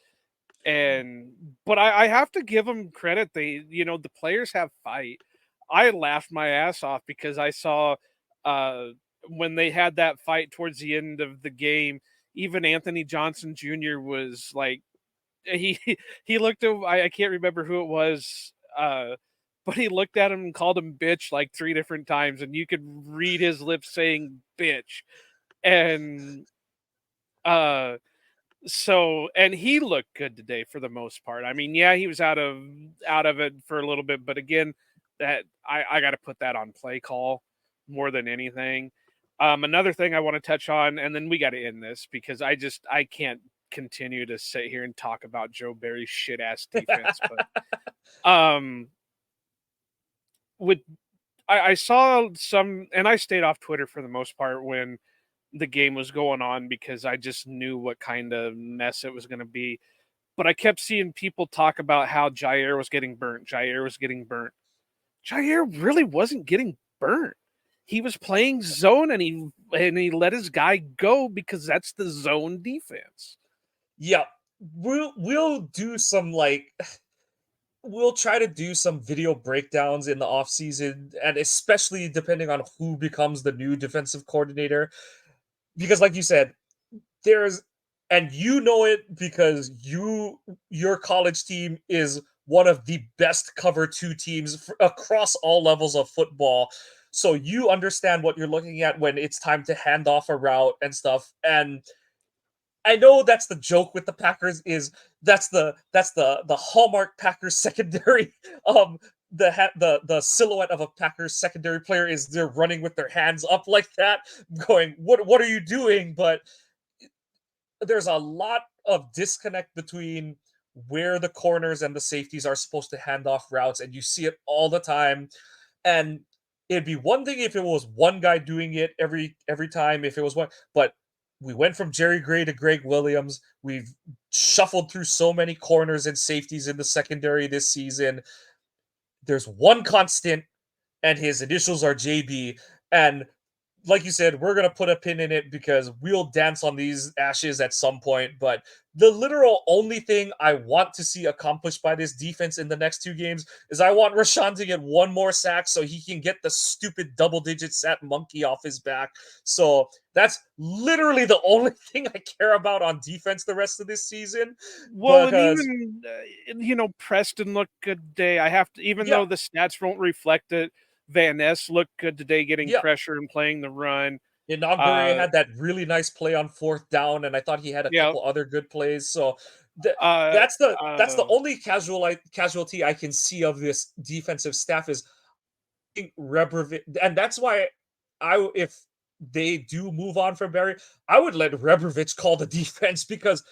Speaker 2: But I have to give them credit. The players have fight. I laughed my ass off because I saw when they had that fight towards the end of the game. Even Anthony Johnson Jr. was like, he he looked at, I can't remember who it was, but he looked at him and called him bitch like 3 different times, and you could read his lips saying bitch. And and he looked good today for the most part. I mean, yeah, he was out of it for a little bit, but again, that I got to put that on play call more than anything. Another thing I want to touch on, and then we got to end this because I can't continue to sit here and talk about Joe Barry's shit ass defense. But with I saw some, and I stayed off Twitter for the most part when the game was going on because I just knew what kind of mess it was going to be. But I kept seeing people talk about how Jair was getting burnt. Jair was getting burnt. Jair really wasn't getting burnt. He was playing zone, and he let his guy go because that's the zone defense.
Speaker 1: Yeah, we'll do some we'll try to do some video breakdowns in the off season, and especially depending on who becomes the new defensive coordinator, because like you said, there's and you know it because your college team is one of the best cover 2 teams across all levels of football. So you understand what you're looking at when it's time to hand off a route and stuff. And I know that's the joke with the Packers is that's the hallmark Packers secondary. The silhouette of a Packers secondary player is they're running with their hands up like that, going, "What are you doing?" But there's a lot of disconnect between where the corners and the safeties are supposed to hand off routes, and you see it all the time. And it'd be one thing if it was one guy doing it every time, if it was one, but we went from Jerry Gray to Greg Williams. We've shuffled through so many corners and safeties in the secondary this season. There's one constant, and his initials are JB. And like you said, we're gonna put a pin in it because we'll dance on these ashes at some point. But the literal only thing I want to see accomplished by this defense in the next 2 games is I want Rashawn to get one more sack so he can get the stupid double-digit sack monkey off his back. So that's literally the only thing I care about on defense the rest of this season.
Speaker 2: Well, and
Speaker 1: Because
Speaker 2: even Preston looked good today. I have to, even
Speaker 1: yeah,
Speaker 2: though the stats won't reflect it, Van Ness looked good today, getting
Speaker 1: yeah,
Speaker 2: pressure and playing the run.
Speaker 1: Inagbare
Speaker 2: Uh,
Speaker 1: had that really nice play on 4th down, and I thought he had a
Speaker 2: yeah,
Speaker 1: couple other good plays. So
Speaker 2: uh,
Speaker 1: that's the
Speaker 2: uh,
Speaker 1: only casualty I can see of this defensive staff is Rebrovich, and that's why if they do move on from Barry, I would let Rebrovich call the defense because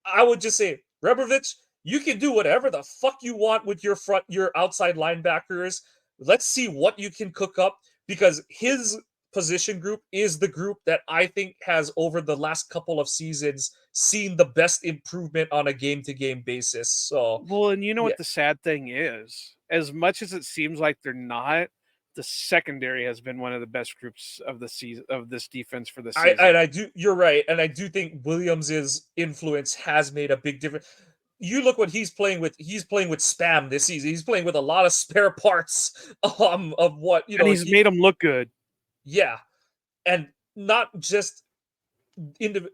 Speaker 1: I would just say, Rebrovich, you can do whatever the fuck you want with your outside linebackers. Let's see what you can cook up because his position group is the group that I think has over the last couple of seasons seen the best improvement on a game to game basis. So,
Speaker 2: well, and you know
Speaker 1: yeah,
Speaker 2: what the sad thing is? As much as it seems like they're not, the secondary has been one of the best groups of the season of this defense for the season.
Speaker 1: I do. You're right, and I do think Williams's influence has made a big difference. You look what he's playing with. He's playing with spam this season. He's playing with a lot of spare parts. Of what
Speaker 2: And he's
Speaker 1: he.
Speaker 2: made them look good.
Speaker 1: Yeah, and not just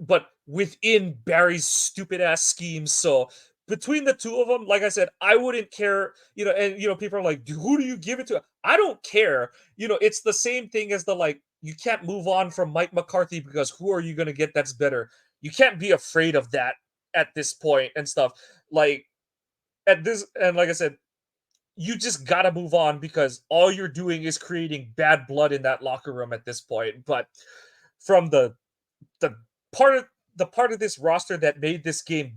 Speaker 1: but within Barry's stupid ass schemes. So between the two of them, like I said, I wouldn't care. And people are like, who do you give it to? I don't care. It's the same thing as the like. You can't move on from Mike McCarthy because who are you going to get that's better? You can't be afraid of that at this point and stuff. Like at this, and like I said, you just gotta move on because all you're doing is creating bad blood in that locker room at this point. But from the part of the part of this roster that made this game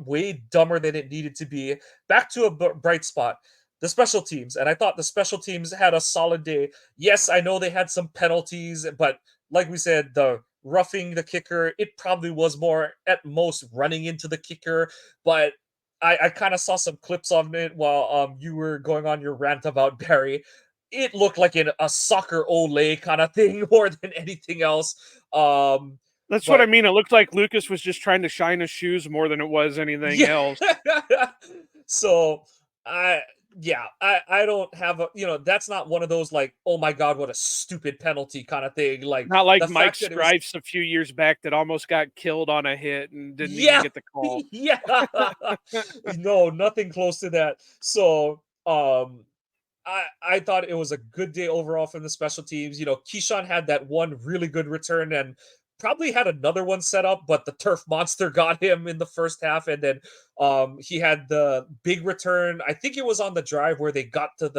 Speaker 1: way dumber than it needed to be, back to a bright spot, the special teams. And I thought the special teams had a solid day. Yes, I know they had some penalties, but like we said, the roughing the kicker, it probably was more at most running into the kicker. But I kind of saw some clips of it while you were going on your rant about Barry. It looked like a soccer ole kind of thing more than anything else.
Speaker 2: That's what I
Speaker 1: But
Speaker 2: mean. It looked like Lucas was just trying to shine his shoes more than it was anything
Speaker 1: yeah.
Speaker 2: else.
Speaker 1: So I yeah, I don't have a, that's not one of those like, oh my god, what a stupid penalty kind of thing. Like
Speaker 2: Not like
Speaker 1: the
Speaker 2: Mike
Speaker 1: fact that it was
Speaker 2: Stripes a few years back that almost got killed on a hit and didn't even
Speaker 1: yeah,
Speaker 2: get the call.
Speaker 1: yeah. No, nothing close to that. So I thought it was a good day overall from the special teams. Keyshawn had that one really good return and probably had another one set up, but the turf monster got him in the first half. And then he had the big return. I think it was on the drive where they got to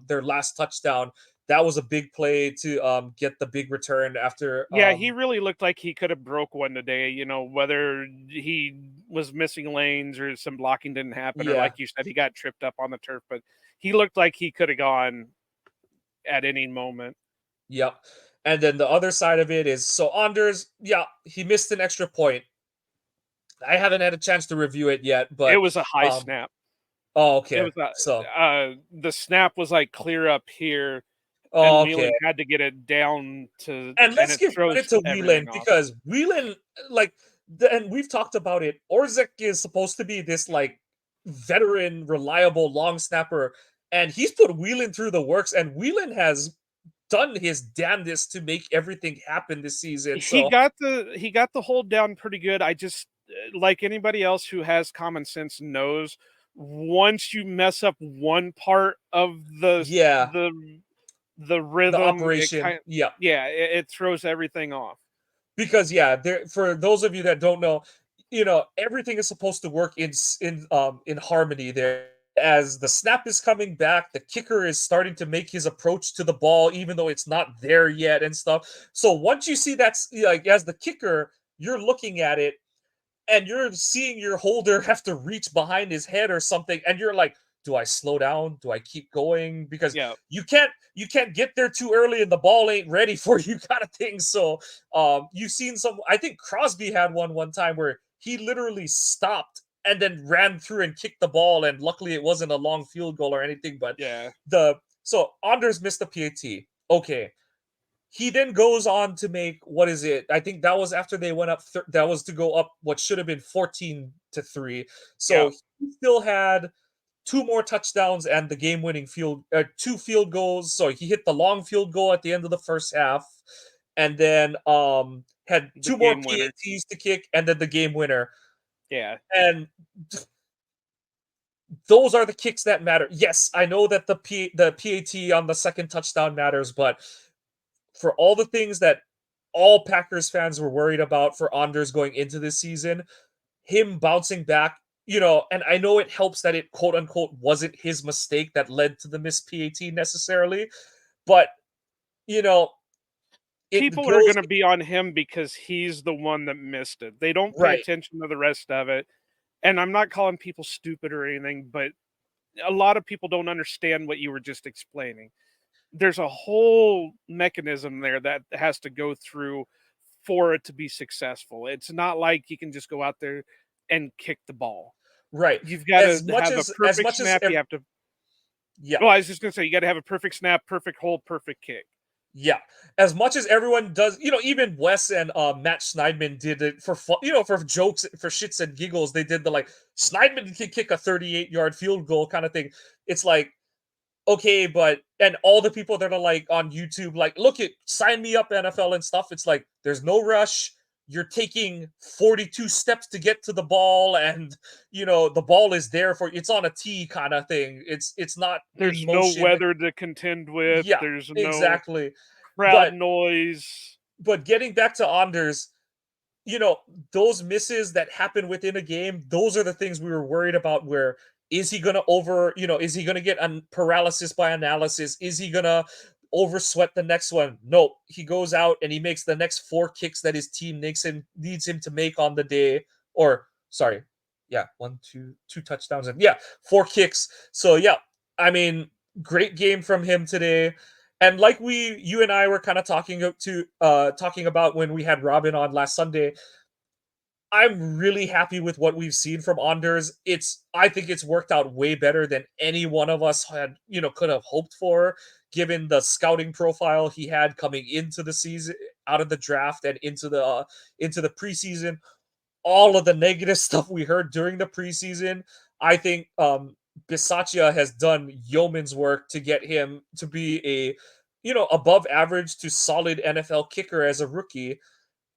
Speaker 1: their last touchdown. That was a big play to get the big return after
Speaker 2: Yeah, he really looked like he could have broke one today, whether he was missing lanes or some blocking didn't happen, or
Speaker 1: yeah.
Speaker 2: like you said, he got tripped up on the turf, but he looked like he could have gone at any moment.
Speaker 1: Yep. And then the other side of it is so Anders, yeah, he missed an extra point. I haven't had a chance to review it yet,
Speaker 2: It
Speaker 1: but
Speaker 2: was a high
Speaker 1: um
Speaker 2: snap.
Speaker 1: oh
Speaker 2: It
Speaker 1: okay.
Speaker 2: was a
Speaker 1: So
Speaker 2: the snap was like clear up here,
Speaker 1: oh
Speaker 2: and
Speaker 1: okay.
Speaker 2: Nealon had to get it down to,
Speaker 1: And
Speaker 2: and
Speaker 1: let's
Speaker 2: it
Speaker 1: give credit
Speaker 2: throws
Speaker 1: to
Speaker 2: everything
Speaker 1: Whelan
Speaker 2: off.
Speaker 1: because Whelan, like, and we've talked about it. Orzik is supposed to be this like veteran, reliable long snapper, and he's put Whelan through the works, and Whelan has done his damnedest to make everything happen this season. So
Speaker 2: He got the hold down pretty good. I just like anybody else who has common sense knows once you mess up one part of
Speaker 1: yeah,
Speaker 2: the the
Speaker 1: the
Speaker 2: rhythm, it
Speaker 1: operation,
Speaker 2: kind
Speaker 1: yeah,
Speaker 2: yeah, it throws everything off.
Speaker 1: because yeah, there for those of you that don't know, everything is supposed to work in harmony there. As the snap is coming back, the kicker is starting to make his approach to the ball, even though it's not there yet and stuff. So once you see that's like as the kicker, you're looking at it and you're seeing your holder have to reach behind his head or something, and you're like, do I slow down, do I keep going, because
Speaker 2: Yeah.
Speaker 1: you can't get there too early and the ball ain't ready for you kind of thing. So you've seen some, I think Crosby had one time where he literally stopped and then ran through and kicked the ball, and luckily it wasn't a long field goal or anything. But
Speaker 2: Yeah.
Speaker 1: the so Anders missed the PAT. Okay, he then goes on to make, what is it? I think that was after they went up. That was to go up what should have been 14-3.
Speaker 2: Yeah.
Speaker 1: So he still had two more touchdowns and the game-winning two field goals. So he hit the long field goal at the end of the first half, and then had
Speaker 2: The
Speaker 1: two more
Speaker 2: game winner.
Speaker 1: PATs to kick, and then the game winner.
Speaker 2: Yeah.
Speaker 1: And those are the kicks that matter. Yes, I know that the PAT on the second touchdown matters, but for all the things that all Packers fans were worried about for Anders going into this season, him bouncing back, and I know it helps that it quote unquote wasn't his mistake that led to the missed PAT necessarily, but you know, it
Speaker 2: People are
Speaker 1: goes
Speaker 2: going to be on him because he's the one that missed it. They don't pay
Speaker 1: right,
Speaker 2: attention to the rest of it. And I'm not calling people stupid or anything, but a lot of people don't understand what you were just explaining. There's a whole mechanism there that has to go through for it to be successful. It's not like you can just go out there and kick the ball.
Speaker 1: right.
Speaker 2: You've got to
Speaker 1: As much
Speaker 2: have a
Speaker 1: as
Speaker 2: perfect
Speaker 1: much as
Speaker 2: snap. You have to.
Speaker 1: yeah,
Speaker 2: Well, I was just going to say you got to have a perfect snap, perfect hold, perfect kick.
Speaker 1: yeah. As much as everyone does, even Wes and Matt Schneidman did it for fun, for jokes, for shits and giggles. They did the like Schneidman can kick a 38-yard field goal kind of thing. It's like, okay, but and all the people that are like on YouTube, like, look it, sign me up NFL and stuff. It's like there's no rush. You're taking 42 steps to get to the ball, and the ball is there for it's on a tee kind of thing. It's not in
Speaker 2: There's no
Speaker 1: motion.
Speaker 2: weather to contend with.
Speaker 1: Yeah,
Speaker 2: There's no
Speaker 1: exactly.
Speaker 2: crowd
Speaker 1: But
Speaker 2: noise.
Speaker 1: getting back to Anders, those misses that happen within a game, those are the things we were worried about where Is he gonna over, is he gonna get paralysis by analysis? Is he gonna oversweat the next one? No, he goes out and he makes the next four kicks that his team needs him to make on the day. Or sorry, yeah, two touchdowns and yeah, four kicks. So yeah, I mean, great game from him today. And like you and I were kind of talking about when we had Robin on last Sunday, I'm really happy with what we've seen from Anders. I think it's worked out way better than any one of us had, could have hoped for, given the scouting profile he had coming into the season, out of the draft and into the preseason. All of the negative stuff we heard during the preseason, I think Bisaccia has done yeoman's work to get him to be a, above average to solid NFL kicker as a rookie.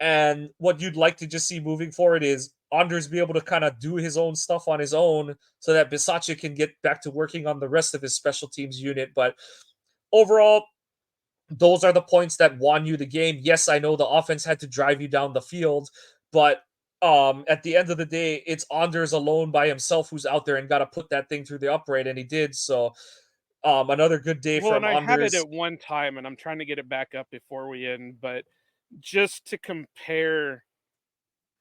Speaker 1: And what you'd like to just see moving forward is Anders be able to kind of do his own stuff on his own so that Bisaccia can get back to working on the rest of his special teams unit. But overall, those are the points that won you the game. Yes, I know the offense had to drive you down the field, but at the end of the day, it's Anders alone by himself who's out there and got to put that thing through the upright, and he did. So another good day
Speaker 2: Well, and
Speaker 1: from
Speaker 2: I had it
Speaker 1: Anders.
Speaker 2: at one time, and I'm trying to get it back up before we end. But just to compare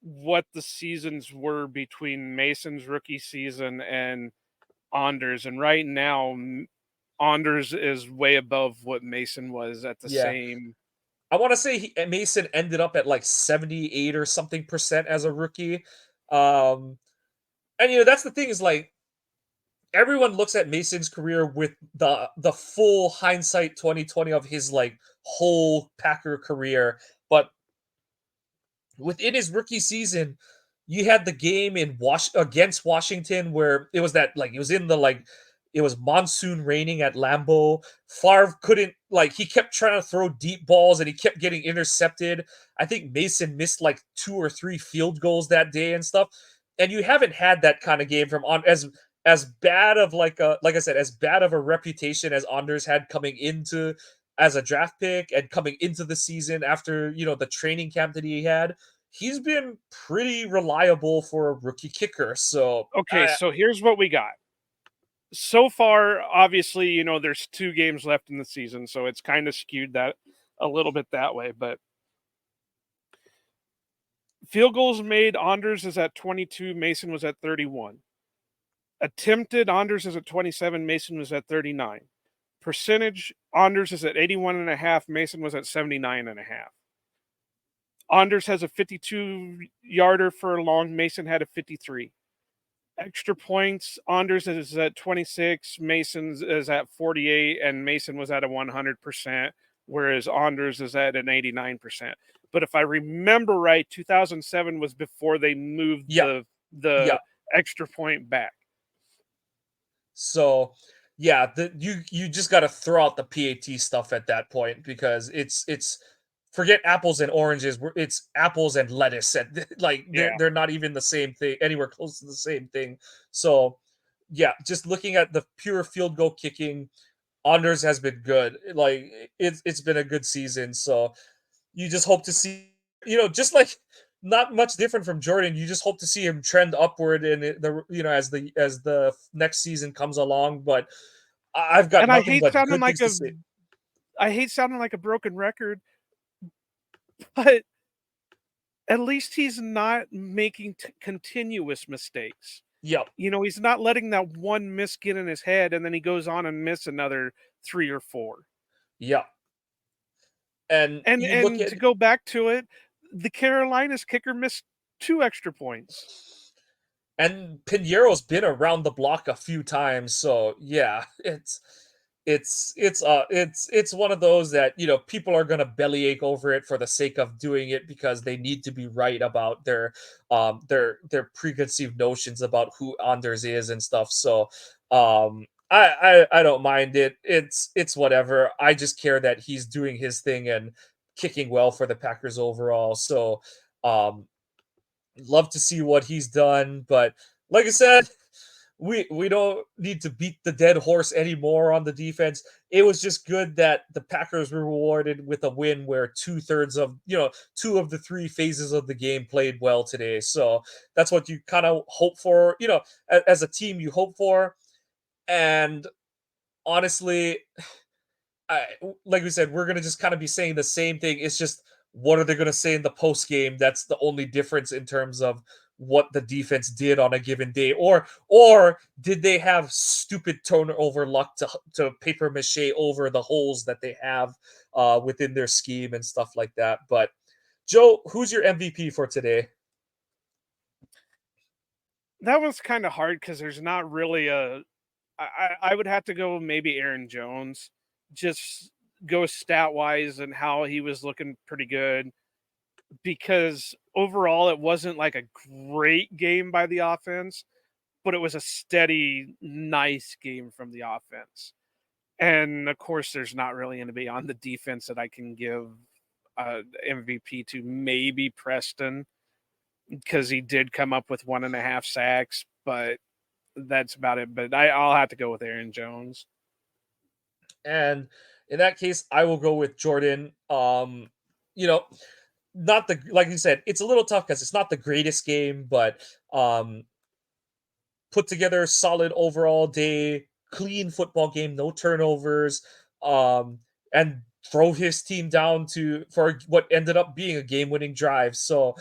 Speaker 2: what the seasons were between Mason's rookie season and Anders, and right now Anders is way above what Mason was at the
Speaker 1: Yeah,
Speaker 2: same.
Speaker 1: I want to say Mason ended up at like 78 or something percent as a rookie. Um, and that's the thing is like everyone looks at Mason's career with the full hindsight 2020 of his like whole Packer career, but within his rookie season, you had the game against Washington where it was that like it was in the like it was monsoon raining at Lambeau. Favre couldn't like he kept trying to throw deep balls and he kept getting intercepted. I think Mason missed like two or three field goals that day and stuff. And you haven't had that kind of game from on as bad of like I said, as bad of a reputation as Anders had coming into as a draft pick and coming into the season after the training camp that he had. He's been pretty reliable for a rookie kicker. So
Speaker 2: Okay, so here's what we got. So far, obviously, there's 2 games left in the season, so it's kind of skewed that a little bit that way. But field goals made, Anders is at 22, Mason was at 31. Attempted, Anders is at 27, Mason was at 39. Percentage, Anders is at 81.5, Mason was at 79.5. Anders has a 52-yarder for a long, Mason had a 53. Extra points, Anders is at 26, Mason's is at 48, and Mason was at a 100%, whereas Anders is at an 89%. But if I remember right, 2007 was before they moved
Speaker 1: yeah,
Speaker 2: the
Speaker 1: yeah.
Speaker 2: extra point back.
Speaker 1: So yeah, you just got to throw out the PAT stuff at that point because it's forget apples and oranges. It's apples and lettuce, and like
Speaker 2: Yeah.
Speaker 1: they're not even the same thing anywhere close to the same thing. So yeah, just looking at the pure field goal kicking, Anders has been good. Like it's been a good season. So you just hope to see, just like not much different from Jordan. You just hope to see him trend upward in as the next season comes along. But I've got
Speaker 2: And I
Speaker 1: nothing
Speaker 2: hate
Speaker 1: but
Speaker 2: sounding
Speaker 1: good
Speaker 2: like
Speaker 1: things to
Speaker 2: a
Speaker 1: say.
Speaker 2: I hate sounding like a broken record, but at least he's not making continuous mistakes.
Speaker 1: Yep,
Speaker 2: He's not letting that one miss get in his head and then he goes on and miss another 3 or 4.
Speaker 1: yep. And
Speaker 2: And
Speaker 1: you look
Speaker 2: and
Speaker 1: at
Speaker 2: to go back to it, the Carolinas kicker missed 2 extra points.
Speaker 1: and Piniero's been around the block a few times, so yeah, it's one of those that people are gonna bellyache over it for the sake of doing it because they need to be right about their preconceived notions about who Anders is and stuff. So I don't mind it. It's whatever. I just care that he's doing his thing and kicking well for the Packers overall. So um love to see what he's done, but like I said, we don't need to beat the dead horse anymore on the defense. It was just good that the Packers were rewarded with a win where 2/3 of, 2 of the 3 phases of the game played well today. So that's what you kind of hope for, as a team you hope for. And honestly, I like we said, we're gonna just kind of be saying the same thing. It's just what are they gonna say in the post game? That's the only difference in terms of what the defense did on a given day, or did they have stupid turnover luck to paper mache over the holes that they have within their scheme and stuff like that. But Joe, who's your MVP for today?
Speaker 2: That was kind of hard because there's not really a. I would have to go maybe Aaron Jones, just go stat wise and how he was looking pretty good. Because overall, it wasn't like a great game by the offense, but it was a steady, nice game from the offense. And of course, there's not really anybody on the defense that I can give MVP to. Maybe Preston, because he did come up with 1.5 sacks, but that's about it. But I'll have to go with Aaron Jones.
Speaker 1: And in that case, I will go with Jordan. You know, not the like you said, it's a little tough because it's not the greatest game, but um put together solid overall day, clean football game, no turnovers, and throw his team down to for what ended up being a game-winning drive. So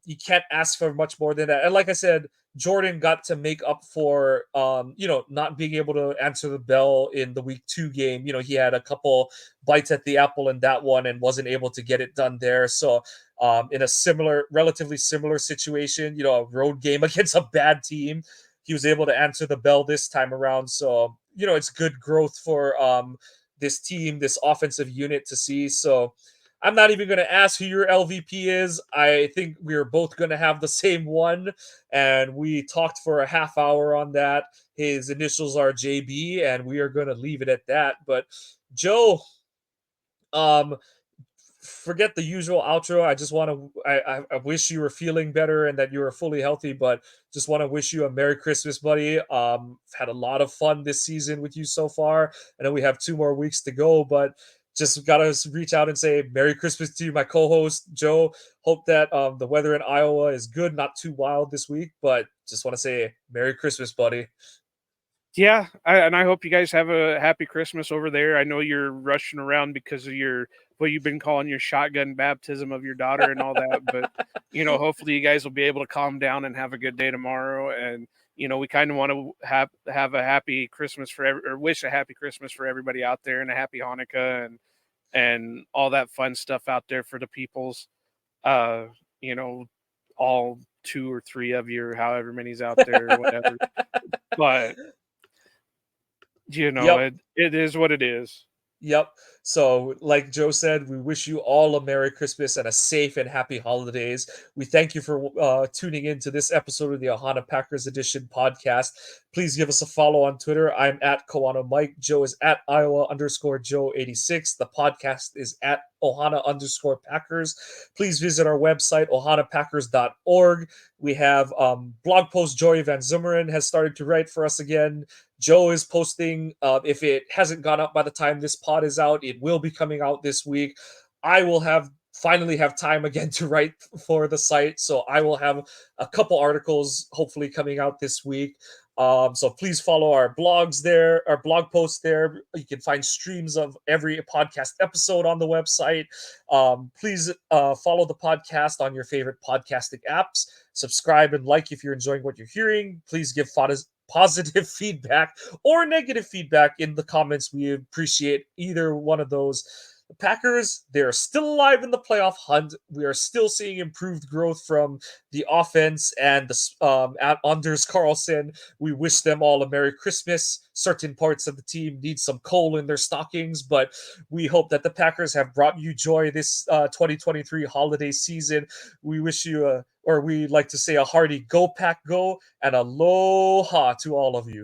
Speaker 1: you can't ask for much more than that. And like I said, Jordan got to make up for not being able to answer the bell in the week 2 game. He had a couple bites at the apple in that one and wasn't able to get it done there. So in a relatively similar situation, a road game against a bad team, he was able to answer the bell this time around. So, it's good growth for this team, this offensive unit to see. So I'm not even going to ask who your LVP is. I think we're both going to have the same one. And we talked for a half hour on that. His initials are JB, and we are going to leave it at that. But Joe, um, forget the usual outro. I just want to. I wish you were feeling better and that you were fully healthy. But just want to wish you a Merry Christmas, buddy. Had a lot of fun this season with you so far. I know we have 2 more weeks to go, but just gotta reach out and say Merry Christmas to you, my co-host Joe. Hope that the weather in Iowa is good, not too wild this week. But just want to say Merry Christmas, buddy.
Speaker 2: Yeah, and I hope you guys have a happy Christmas over there. I know you're rushing around because of what you've been calling your shotgun baptism of your daughter and all that, but hopefully you guys will be able to calm down and have a good day tomorrow. And we kind of want to have a happy Christmas or wish a happy Christmas for everybody out there, and a happy Hanukkah and all that fun stuff out there for the peoples. All 2 or 3 of you, or however many's out there, or whatever. But
Speaker 1: Yep.
Speaker 2: it is what it is.
Speaker 1: Yep. So, like Joe said, we wish you all a Merry Christmas and a safe and happy holidays. We thank you for tuning in to this episode of the Ohana Packers Edition podcast. Please give us a follow on Twitter. I'm at Kawana Mike. Joe is at Iowa_Joe86. The podcast is at Ohana_Packers. Please visit our website, ohanapackers.org. We have blog post. Joey Van Zimmeren has started to write for us again. Joe is posting. If it hasn't gone up by the time this pod is out, it will be coming out this week. I will finally have time again to write for the site, so I will have a couple articles hopefully coming out this week. So please follow our blogs there, our blog posts there. You can find streams of every podcast episode on the website. Please follow the podcast on your favorite podcasting apps. Subscribe and like if you're enjoying what you're hearing. Please give positive feedback or negative feedback in the comments. We appreciate either one of those. The Packers, they're still alive in the playoff hunt. We are still seeing improved growth from the offense and at Anders Carlson. We wish them all a Merry Christmas. Certain parts of the team need some coal in their stockings, but we hope that the Packers have brought you joy this 2023 holiday season. We wish you we like to say a hearty go Pack go and aloha to all of you.